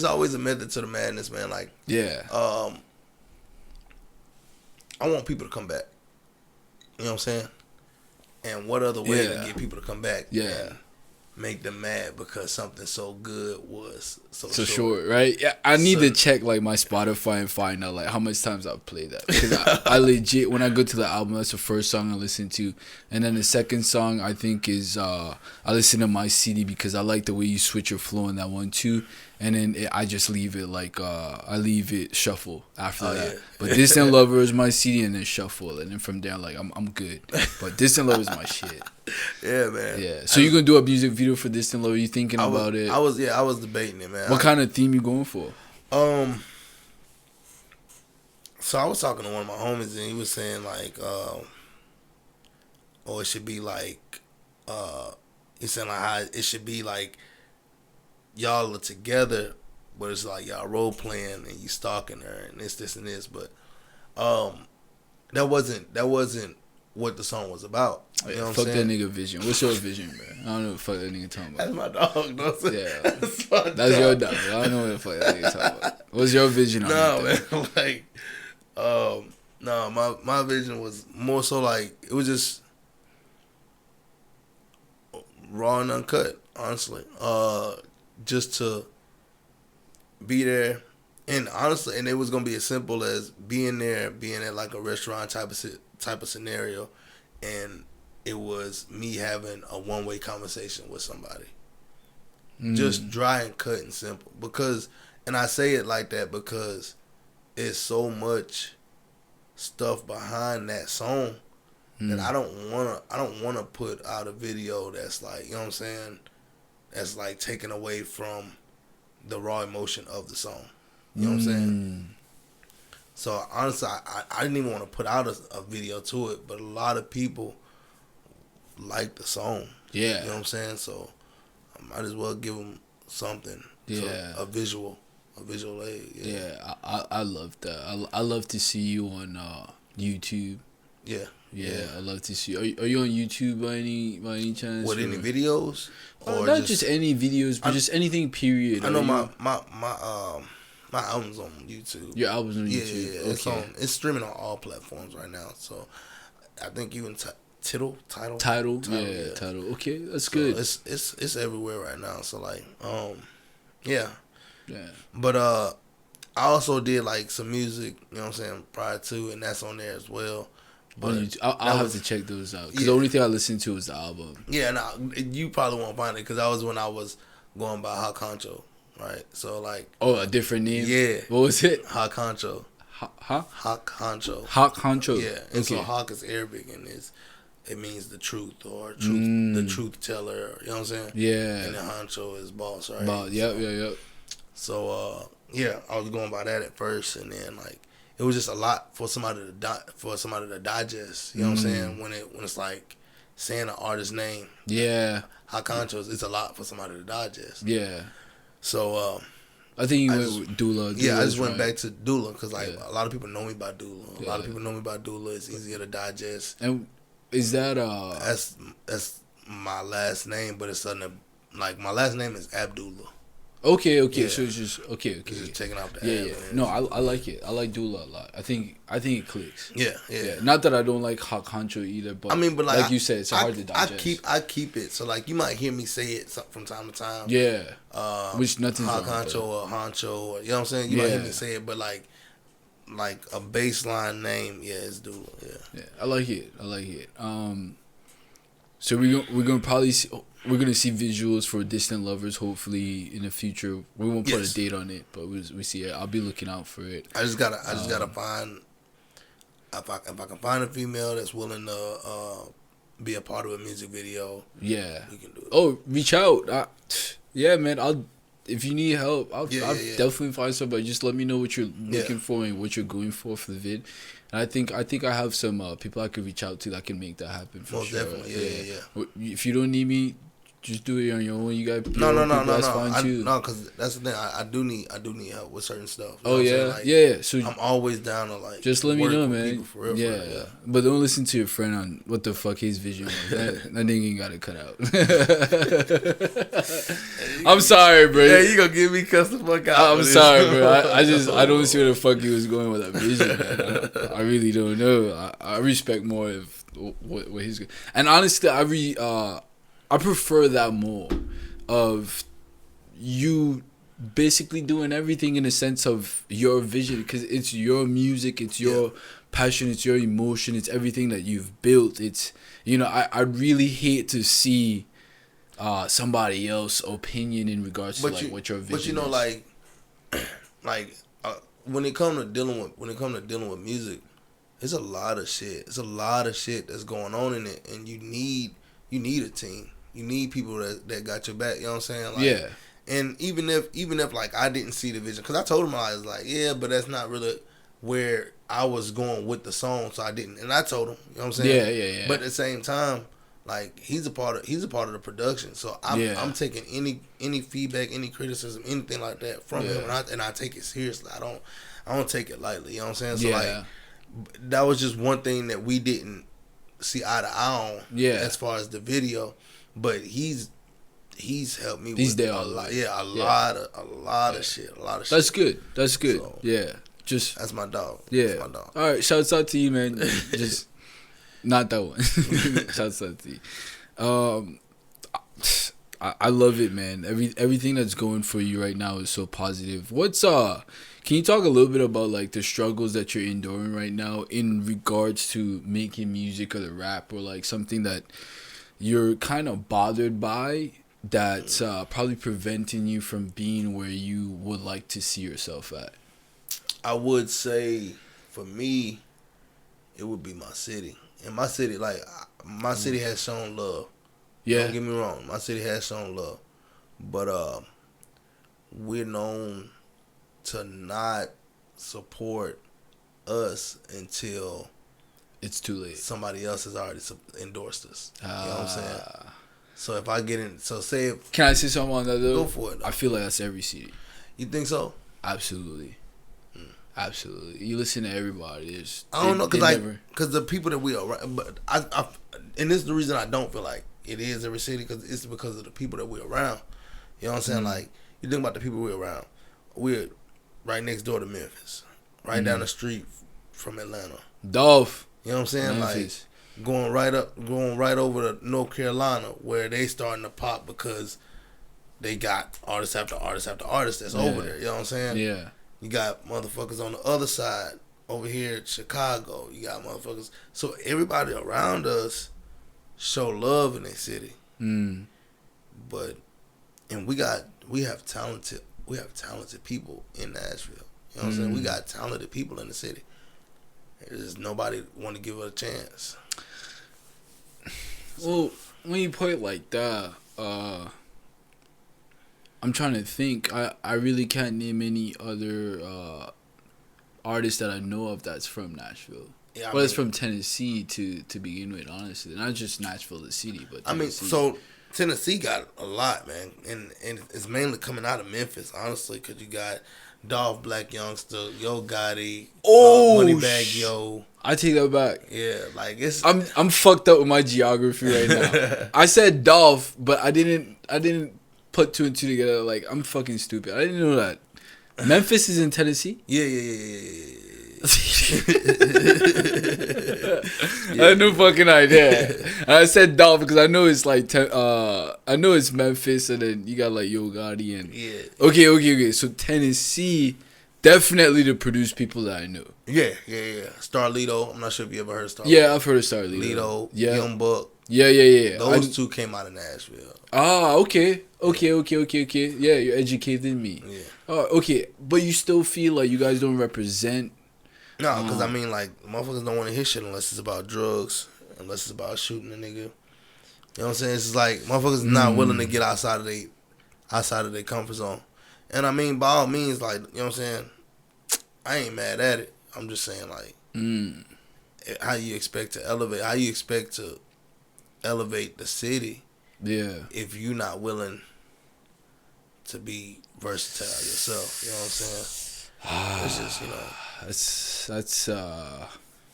always a method to the madness, man. Like, yeah. I want people to come back. You know what I'm saying? And what other way to get people to come back? Yeah. Make them mad because something so good was so short, right? Yeah, I need to check like my Spotify and find out like how much times I've played that, because I legit, when I go to the album, that's the first song I listen to, and then the second song I think is I listen to My City because I like the way you switch your flow in that one too, and then I just leave it like I leave it shuffle after that. Yeah. But Distant Lover is My City, and then shuffle, and then from there like I'm good. But Distant Lover is my shit. Yeah, man. Yeah. So you gonna do a music video for Distant Lover? You thinking about it? I was debating it, man. What kind of theme you going for? So I was talking to one of my homies, and he was saying like, it should be like, he said like how it should be like y'all are together, but it's like y'all role playing and you stalking her and this and this, but that wasn't what the song was about. You know what fuck I'm saying? that nigga vision. What's your vision, bro? I don't know what the fuck that nigga talking about. That's my dog, though. Yeah. That's your dog. I don't know what the fuck that nigga talking about. What's your vision on that? No, man. Like, my vision was more so like, it was just raw and uncut, honestly. Just to be there. And honestly, and it was gonna be as simple as being at like a restaurant type of scenario, and it was me having a one-way conversation with somebody, just dry and cut and simple. Because, and I say it like that because it's so much stuff behind that song that I don't wanna put out a video that's like, you know what I'm saying, that's like taken away from the raw emotion of the song. You know what I'm saying? So honestly, I didn't even want to put out a video to it, but a lot of people like the song. Yeah. You know what I'm saying? So I might as well give them something. Yeah. A visual aid. Yeah, I love that. I love to see you on YouTube. Yeah. Yeah, I love to see. Are you on YouTube by any chance? What, any videos? Or not just any videos, but just anything. Period. I know my album's on YouTube. Your album's on YouTube. Yeah. Okay. It's streaming on all platforms right now. So I think even Title. Yeah, Title. Okay, that's good. It's everywhere right now. So like, yeah. But I also did like some music, you know what I'm saying, prior to, and that's on there as well. But I'll have to check those out because the only thing I listened to was the album. Yeah, you probably won't find it because that was when I was going by Hot Concho, right? So like, a different name. Yeah, what was it? Hot Concho. Hot Concho. Hot Concho. Yeah, and so Hawk is Arabic and it means the truth or the truth teller. You know what I'm saying? Yeah. And then Honcho is boss, right? Boss. Yep. So yeah, I was going by that at first, and then like it was just a lot for somebody to digest. You know what I'm saying? When it's like saying an artist's name. Yeah. Hot Conchos, it's a lot for somebody to digest. Yeah. So I think you went with Dullah. Yeah, I just went back to Dullah because like a lot of people know me by Dullah. A lot of people know me by Dullah. It's easier to digest. And is that that's my last name, but it's like my last name is Abdullah. Okay. Yeah. So it's just okay. Just checking out the Yeah. No, I like it. I like Dullah a lot. I think it clicks. Yeah. Not that I don't like Hot Concho either, but I mean, but like you said, it's hard to digest. I keep it. So like you might hear me say it from time to time. Yeah. Which nothing's Hot Concho or Honcho, or, you know what I'm saying? You might hear me say it, but like a baseline name, it's Dullah. Yeah. I like it. So we're gonna probably see. We're gonna see visuals for Distant Lovers. Hopefully in the future, we won't put a date on it, but we see it. I'll be looking out for it. I just gotta find if I can find a female that's willing to be a part of a music video. Yeah, we can do it. Oh, reach out. Man. If you need help, I'll definitely find somebody. Just let me know what you're looking for and what you're going for the vid. And I think I have some people I could reach out to that can make that happen for most sure. Definitely, yeah. If you don't need me, just do it on your own. You got no. That's fine too. No, because that's the thing. I do need help with certain stuff. Oh yeah, like, yeah. So I'm always down to like. Just let me know, man. For real, yeah. But don't listen to your friend on what the fuck his vision was. That thing ain't gotta cut out. I'm sorry, bro. Yeah, you gonna give me cuss the fuck out. I'm sorry, bro. I don't see where the fuck he was going with that vision. Man. I really don't know. I respect more of what he's. And honestly, I prefer that more of you basically doing everything in a sense of your vision because it's your music, it's your passion, it's your emotion, it's everything that you've built. It's, I really hate to see somebody else's opinion in regards to what your vision is. Like when it comes to dealing with music, there's a lot of shit. It's a lot of shit that's going on in it, and you need a team. You need people that got your back. You know what I'm saying? Like, yeah. And even if like I didn't see the vision, because I told him I was like, but that's not really where I was going with the song, so I didn't. And I told him, you know what I'm saying? Yeah. But at the same time, like he's a part of the production, so I'm taking any feedback, any criticism, anything like that from him, and I take it seriously. I don't take it lightly. You know what I'm saying? So like that was just one thing that we didn't see eye to eye on. Yeah. As far as the video. But he's helped me with a lot. Yeah, a lot of shit. That's good. So, just that's my dog. Yeah. That's my dog. All right, shouts out to you, man. Just not that one. Shouts out to you. I love it, man. Everything that's going for you right now is so positive. Can you talk a little bit about like the struggles that you're enduring right now in regards to making music or the rap or like something that you're kind of bothered by that's probably preventing you from being where you would like to see yourself at? I would say for me, it would be my city. And my city, my city has shown love. Yeah. Don't get me wrong. My city has shown love. But we're known to not support us until it's too late. Somebody else has already endorsed us. You know what I'm saying? So if I get in, can I say something on that though? Go for it. Though. I feel like that's every city. You think so? Absolutely. Absolutely. You listen to everybody. I don't know, cause the people that we are around, but and this is the reason I don't feel like it is every city, cause it's because of the people that we're around. You know what I'm saying? Like, you think about the people we're around. We're right next door to Memphis, right down the street from Atlanta. Dolph. You know what I'm saying? Memphis. Like, going right over to North Carolina, where they starting to pop because they got artists after artists after artists that's over there. You know what I'm saying? Yeah. You got motherfuckers on the other side over here in Chicago. You got motherfuckers. So everybody around us show love in their city. But we have talented people in Nashville. You know what I'm saying? We got talented people in the city. There's just nobody want to give it a chance. Well, when you put it like that, I'm trying to think. I really can't name any other artists that I know of that's from Nashville. Yeah, it's from Tennessee to begin with, honestly. Not just Nashville, the city, but Tennessee. So Tennessee got a lot, man. And it's mainly coming out of Memphis, honestly, because you got Dolph Black Youngster, Yo Gotti, Moneybag Yo. I take that back. Yeah, like it's. I'm fucked up with my geography right now. I said Dolph, but I didn't put two and two together. Like, I'm fucking stupid. I didn't know that. Memphis is in Tennessee? Yeah. I had no fucking idea. And I said Dolph because I know it's like I know it's Memphis, and then you got like Yo Gotti and Okay. So Tennessee, definitely the produced people that I know. Yeah. Starlito. I'm not sure if you ever heard Starlito. Yeah, I've heard of Starlito. Lito, Young Buck. Yeah. Those two came out of Nashville. Ah, okay. Yeah, you're educating me. Yeah. Okay, but you still feel like you guys don't represent. No, because I mean, like, motherfuckers don't want to hear shit unless it's about drugs, unless it's about shooting a nigga. You know what I'm saying? It's just like motherfuckers not willing to get outside of their comfort zone. And I mean, by all means, like, you know what I'm saying? I ain't mad at it. I'm just saying, like, how you expect to elevate the city? Yeah. If you're not willing to be versatile yourself, you know what I'm saying? It's just, you know. That's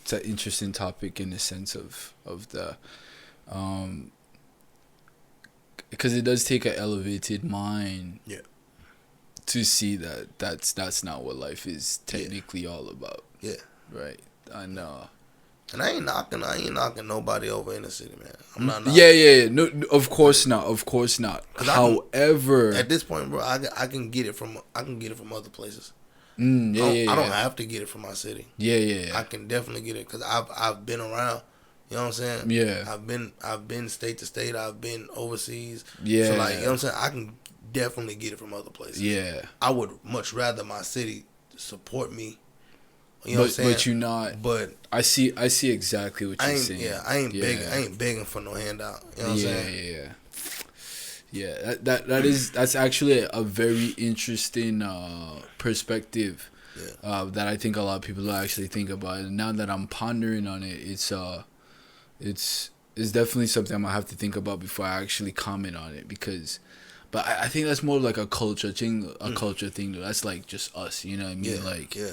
it's an interesting topic in the sense of the because it does take an elevated mind to see that's not what life is technically all about. Yeah. Right. I know. And I ain't knocking nobody over in the city, man. I'm not knocking. Yeah. No, of course not. However, at this point, bro, I can get it from other places. I don't have to get it from my city. Yeah. I can definitely get it because I've been around. You know what I'm saying? Yeah. I've been state to state. I've been overseas. Yeah. So like, you know what I'm saying? I can definitely get it from other places. Yeah. I would much rather my city support me. You know what I'm saying? But you're not. But I see exactly what you're saying. Yeah, I ain't begging for no handout. You know what I'm saying? Yeah. That's actually a very interesting perspective that I think a lot of people don't actually think about. And now that I'm pondering on it, it's definitely something I'm gonna have to think about before I actually comment on it But I think that's more like a culture thing. Culture thing though. That's like just us. You know what I mean? Yeah.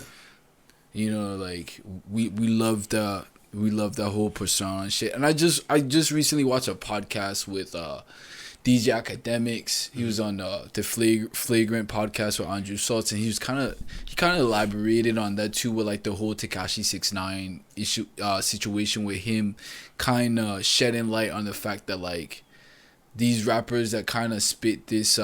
You know, like we love that whole persona and shit. And I just recently watched a podcast with DJ Academics. He was on the Flagrant podcast with Andrew Saltz, and he kind of elaborated on that too, with like the whole Tekashi 6ix9ine issue situation with him, kind of shedding light on the fact that like these rappers that kind of spit this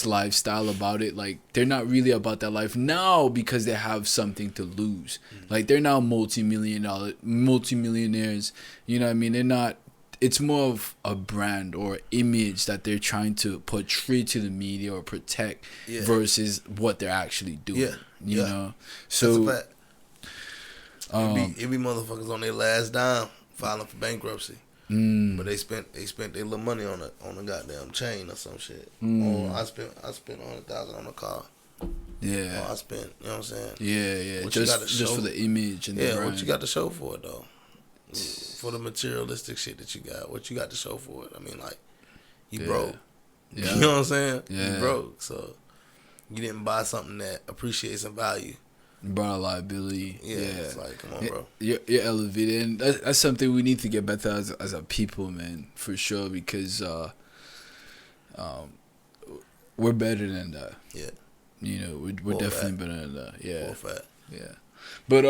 lifestyle about it, like they're not really about that life now because they have something to lose. Like they're now multimillionaires. You know what I mean? They're not. It's more of a brand or image that they're trying to portray to the media or protect versus what they're actually doing. You know? So that's a fact. It be motherfuckers on their last dime filing for bankruptcy. But they spent their little money on a goddamn chain or some shit. Or I spent $100,000 on a car. Yeah. Or I spent, you know what I'm saying? Yeah. What just for the image and the brand. What you got to show for it though? For the materialistic shit that you got, what you got to show for it? I mean, like, you broke. Yeah. You know what I'm saying? Yeah. You broke, so you didn't buy something that appreciates in value. Brought a liability. Yeah, it's like, come on, bro. You're elevated, and that's something we need to get better as a people, man, for sure. Because we're better than that. Yeah. You know, we're definitely better than that. Yeah. Yeah. But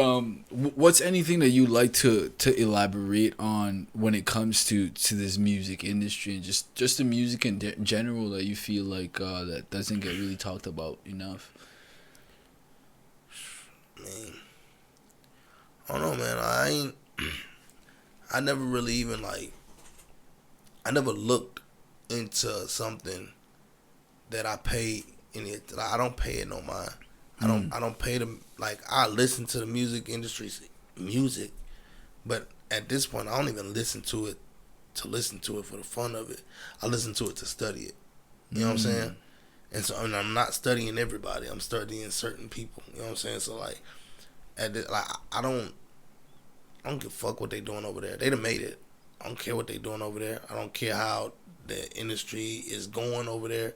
what's anything that you like to elaborate on when it comes to this music industry and just the music in general that you feel like that doesn't get really talked about enough? Man, I don't know, man. I never really even I never looked into something that I pay I don't pay it no mind. I don't pay them. Like, I listen to the music industry's music, but at this point I don't even listen to it for the fun of it. I listen to it to study it. You know what I'm saying? And so, I mean, I'm not studying everybody. I'm studying certain people. You know what I'm saying? So like, I don't give a fuck what they doing over there. They done made it. I don't care what they doing over there. I don't care how the industry is going over there.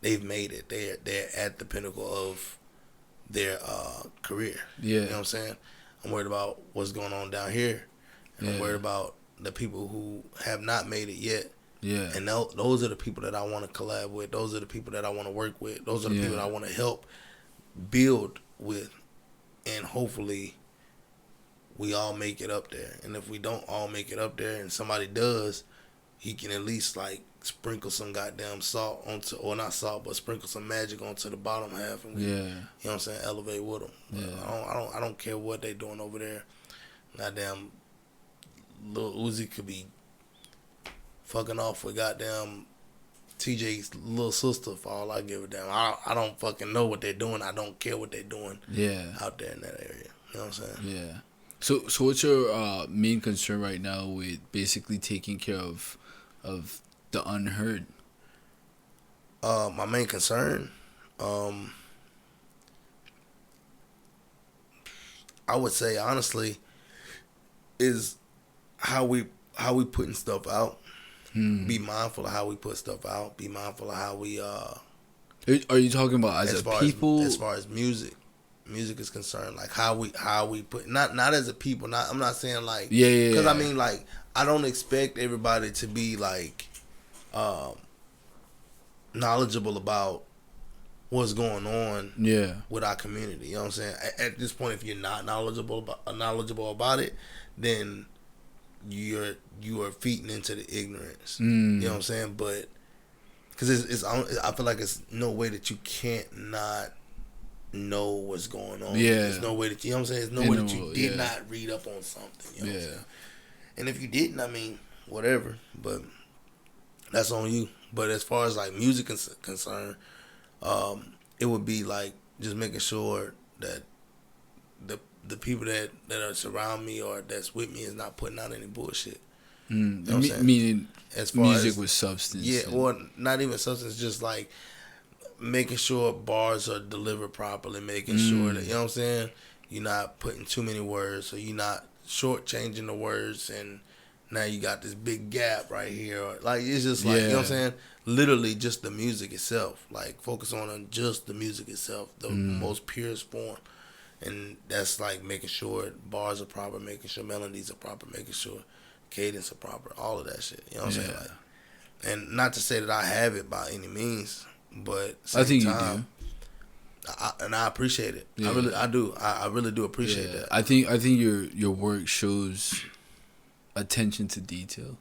They've made it. They're at the pinnacle of their career. Yeah. You know what I'm saying? I'm worried about what's going on down here. And I'm worried about the people who have not made it yet. Yeah. And those are the people that I want to collab with. Those are the people that I want to work with. Those are the people that I want to help build with. And hopefully we all make it up there. And if we don't all make it up there and somebody does, he can at least like sprinkle some goddamn salt onto, or not salt, but sprinkle some magic onto the bottom half, and you know what I'm saying, elevate with them. Yeah. I don't care what they doing over there. Goddamn, Lil Uzi could be fucking off with goddamn TJ's little sister for all I give a damn. I don't fucking know what they're doing. I don't care what they're doing. Out there in that area. You know what I'm saying? Yeah. So what's your main concern right now with basically taking care of the unheard? My main concern, I would say honestly, is how we putting stuff out. Be mindful of how we put stuff out. Be mindful of how we Are you talking about as a people? As far as music is concerned, like how we put, not as a people. I'm not saying like, because I mean, like, I don't expect everybody to be like knowledgeable about what's going on with our community. You know what I'm saying? At this point, if you're not knowledgeable about it, then you are feeding into the ignorance. You know what I'm saying? But because I feel like it's no way that you can't not know what's going on. There's no way that you know what I'm saying. There's no way that you did not read up on something. You know what I'm saying? And if you didn't, I mean, whatever. But that's on you. But as far as like music is concerned, it would be like just making sure that the people that are surround me or that's with me is not putting out any bullshit. You know what I'm saying? Meaning as far music with substance. Yeah, or not even substance, just like making sure bars are delivered properly, making sure that, you know what I'm saying, you're not putting too many words, so you're not shortchanging the words, and now you got this big gap right here. Or, like, it's just like, you know what I'm saying, literally just the music itself. Like, focus on just the music itself, the most purest form. And that's like making sure bars are proper, making sure melodies are proper, making sure cadence are proper, all of that shit. You know what I'm saying? Like, and not to say that I have it by any means, but I think you do. I appreciate it. Yeah. I really do appreciate that. I think your work shows attention to detail,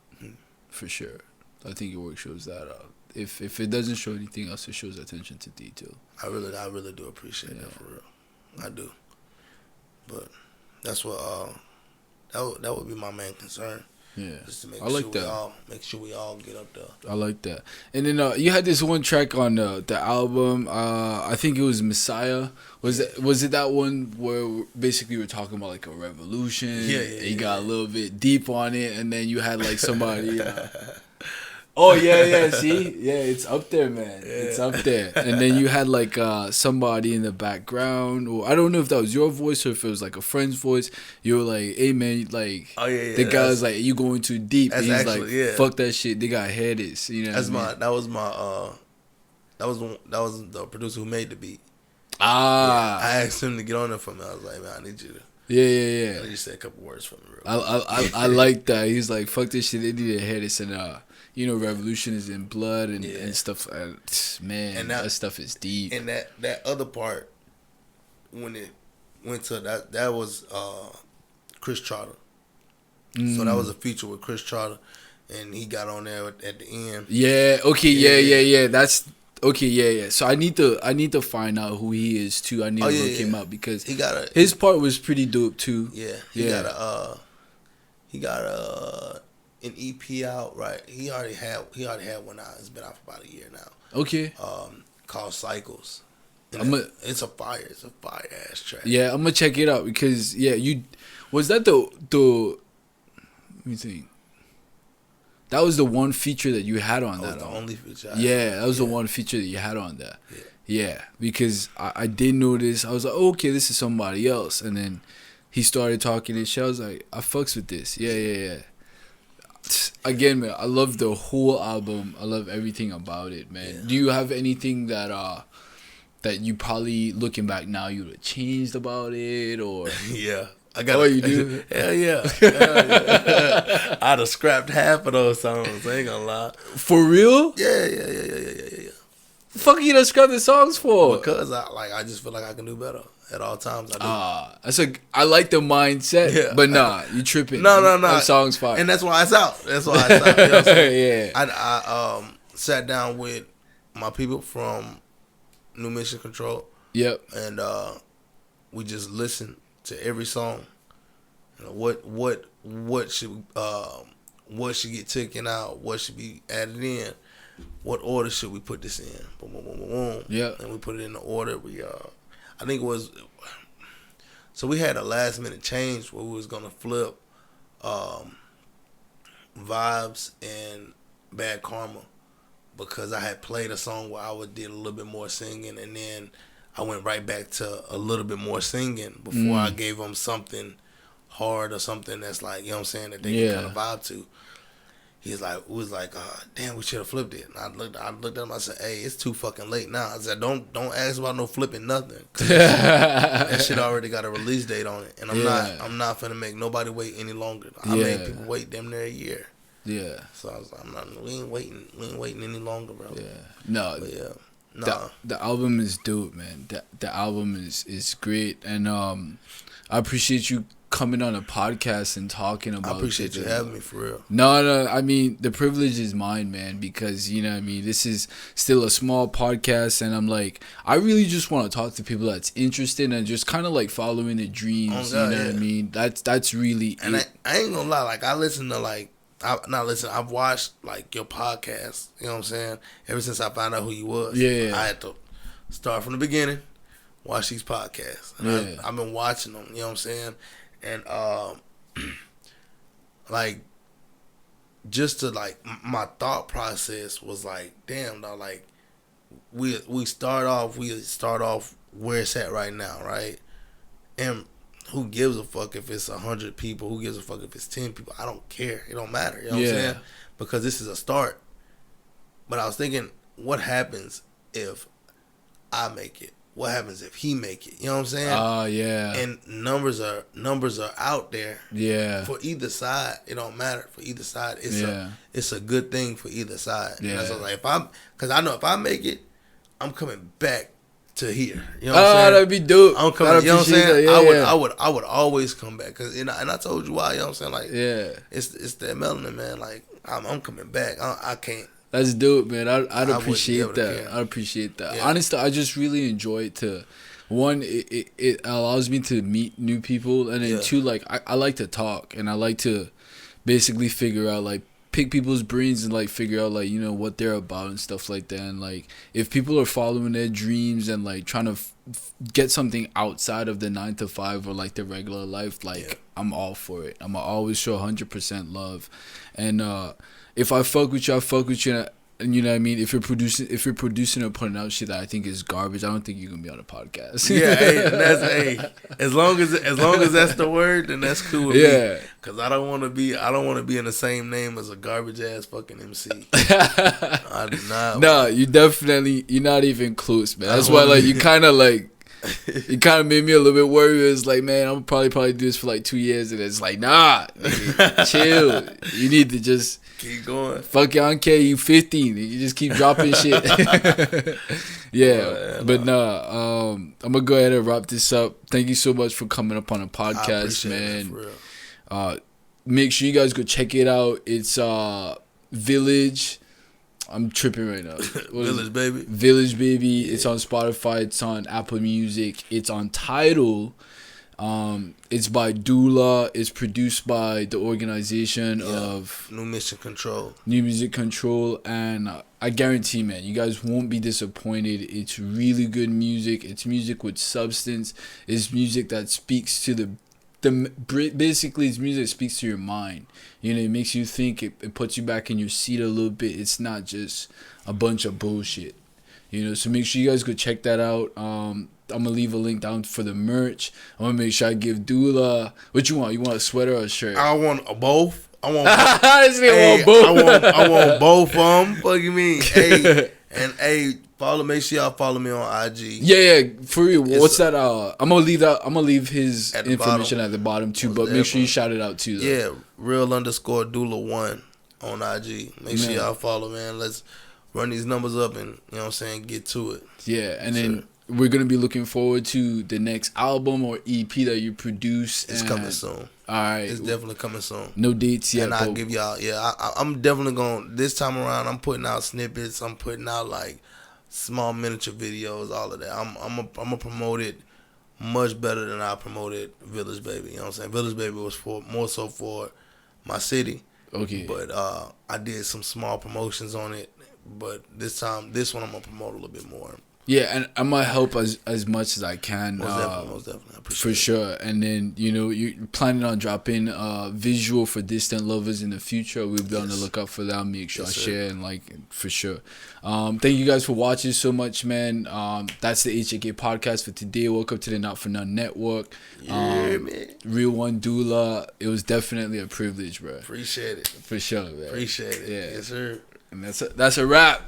for sure. I think your work shows that. If it doesn't show anything else, it shows attention to detail. I really do appreciate that, for real. I do. But that's what that would be my main concern. Yeah, just to make sure we all get up there. I like that. And then you had this one track on the album. I think it was Messiah. Was it that one where basically we're talking about like a revolution? Yeah. You got a little bit deep on it, and then you had like somebody. Oh yeah. See, it's up there, man. Yeah. It's up there. And then you had like somebody in the background, or I don't know if that was your voice or if it was like a friend's voice. You were like, "Hey, man, like the guy was like, you going too deep." And he's actually, like, "Fuck that shit. They got headers." You know. That was the producer who made the beat. Ah. Yeah, I asked him to get on there for me. I was like, man, I need you to. Yeah. I need you to say a couple words for me, real I like that. He's like, fuck this shit. They need to hear this, and revolution is in blood and stuff. Man, and that stuff is deep. And that other part, when it went to that was Chris Trotter. So that was a feature with Chris Trotter, and he got on there at the end. Yeah. Okay. Yeah. That's okay. Yeah. So I need to find out who he is too. I need to look him up because his part was pretty dope too. Yeah. He got an EP out, right? He already had one out. It's been out for about a year now. Okay. Called Cycles. It's a fire ass track. Yeah, I'm gonna check it out because was that the let me think. That was the one feature that you had on that. The only feature. That was the one feature that you had on that. Yeah, because I did notice. I was like, okay, this is somebody else, and then he started talking and shit. I was like, I fucks with this. Yeah. Again, man, I love the whole album. I love everything about it, man. Yeah. Do you have anything that you probably looking back now you would have changed about it, or? Yeah. You do? Hell yeah. I'd have scrapped half of those songs. I ain't gonna lie. For real? Yeah. The fuck you done scrap the songs for? Because I just feel like I can do better at all times. I do. I like the mindset, but you tripping. No. The song's fire, and that's why it's out. You know what I'm saying? Yeah. I sat down with my people from New Mission Control. Yep. And we just listened to every song. You know, what should get taken out? What should be added in? What order should we put this in? Boom, boom, boom, boom, boom. Yeah. And we put it in the order. I think it was. So we had a last minute change where we was gonna flip Vibes and Bad Karma, because I had played a song where I did a little bit more singing, and then I went right back to a little bit more singing before I gave them something hard or something that's like, you know what I'm saying, that they can kind of vibe to. He was like, damn, we should have flipped it. And I looked at him, I said, hey, it's too fucking late now. I said, don't ask about no flipping nothing. That shit already got a release date on it. And I'm not finna make nobody wait any longer. I made people wait damn near a year. Yeah. So I was like, we ain't waiting any longer, bro. Yeah. No. But yeah. No. The album is dope, man. The album is great, and I appreciate you coming on a podcast and talking about. I appreciate you having me, for real. No. I mean, the privilege is mine, man, because you know what I mean. This is still a small podcast, and I'm like, I really just want to talk to people that's interested and just kind of like following their dreams. You know what I mean? That's really. And I ain't gonna lie, like I listen to I've watched like your podcast, you know what I'm saying? Ever since I found out who you was. Yeah. I had to start from the beginning, watch these podcasts. And I've been watching them, you know what I'm saying? And like just to like my thought process was like, damn, dog, like we start off where it's at right now, right? And who gives a fuck if it's 100 people? Who gives a fuck if it's 10 people? I don't care. It don't matter. You know what I'm saying? Because this is a start. But I was thinking, what happens if I make it? What happens if he make it? You know what I'm saying? Yeah. And numbers are out there. Yeah. For either side, it don't matter. For either side, it's a good thing for either side. Yeah. And so like because I know if I make it, I'm coming back to here. You know what I'm saying? That'd be dope. I'm coming. You know what I'm saying? Yeah, I would always come back, and I told you why. You know what I'm saying? Like, it's that melanin, man. Like, I'm coming back. I can't. That's dope, man. I'd appreciate that. I appreciate that. Yeah. Honestly, I just really enjoy it. It allows me to meet new people, and then two, like I like to talk, and I like to basically figure out, like, pick people's brains and like figure out, like, you know, what they're about and stuff like that. And like, if people are following their dreams and like trying to get something outside of the 9 to 5 or like the regular life, like I'm all for it. I'm always show 100% love, and if I fuck with you, I fuck with you. And you know what I mean? If you're producing or putting out shit that I think is garbage, I don't think you're gonna be on a podcast. As long as that's the word, then that's cool with me. Cause I don't want to be in the same name as a garbage ass fucking MC. I do not. No, you're not even close, man. That's why, like, you kind of like, it kind of made me a little bit worried. It was like, man, I'm probably do this for like 2 years, and it's like, nah, nigga, chill. You need to just keep going. Fuck, I don't care. You 15. You just keep dropping shit. Yeah, but nah. I'm gonna go ahead and wrap this up. Thank you so much for coming up on a podcast, man. For real. Make sure you guys go check it out. It's Village. I'm tripping right now. Village Baby. Village Baby. Yeah. It's on Spotify. It's on Apple Music. It's on Tidal. It's by Dullah. It's produced by the organization of New Music Control, and I guarantee, man, you guys won't be disappointed. It's really good music. It's music with substance. It's music that speaks to basically it's music that speaks to your mind. You know, it makes you think. It puts you back in your seat a little bit. It's not just a bunch of bullshit. You know, so make sure you guys go check that out. I'm gonna leave a link down for the merch. I'm gonna make sure I give Dullah. What you want? You want a sweater or a shirt? I want both. I want. both. I want both of them. Fuck you mean? Hey, make sure y'all follow me on IG. Yeah, for real. What's that? I'm gonna leave his information at the bottom too. But make sure you shout it out too. Though. Yeah, Real_Dullah1 on IG. Make sure y'all follow, man. Let's run these numbers up and, you know what I'm saying, get to it. Yeah, and then we're going to be looking forward to the next album or EP that you produce. It's coming soon. All right. It's definitely coming soon. No dates yet. And I'll give y'all, I'm definitely going, this time around, I'm putting out snippets. I'm putting out, like, small miniature videos, all of that. I'm going to promote it much better than I promoted Village Baby. You know what I'm saying? Village Baby was more so for my city. Okay. But I did some small promotions on it. But this one I'm going to promote a little bit more. Yeah, and I'm going to help as much as I can. Most definitely. I appreciate for sure. And then, you know, you're planning on dropping visual for Distant Lovers in the future. We'll be on the lookout for that. Make sure I share and like for sure. Thank you guys for watching so much, man. That's the HAK podcast for today. Welcome to the Not For None Network. Man. Real one, Dullah. It was definitely a privilege, bro. Appreciate it. For sure, man. Appreciate it. Yeah. Yes, sir. And that's a wrap.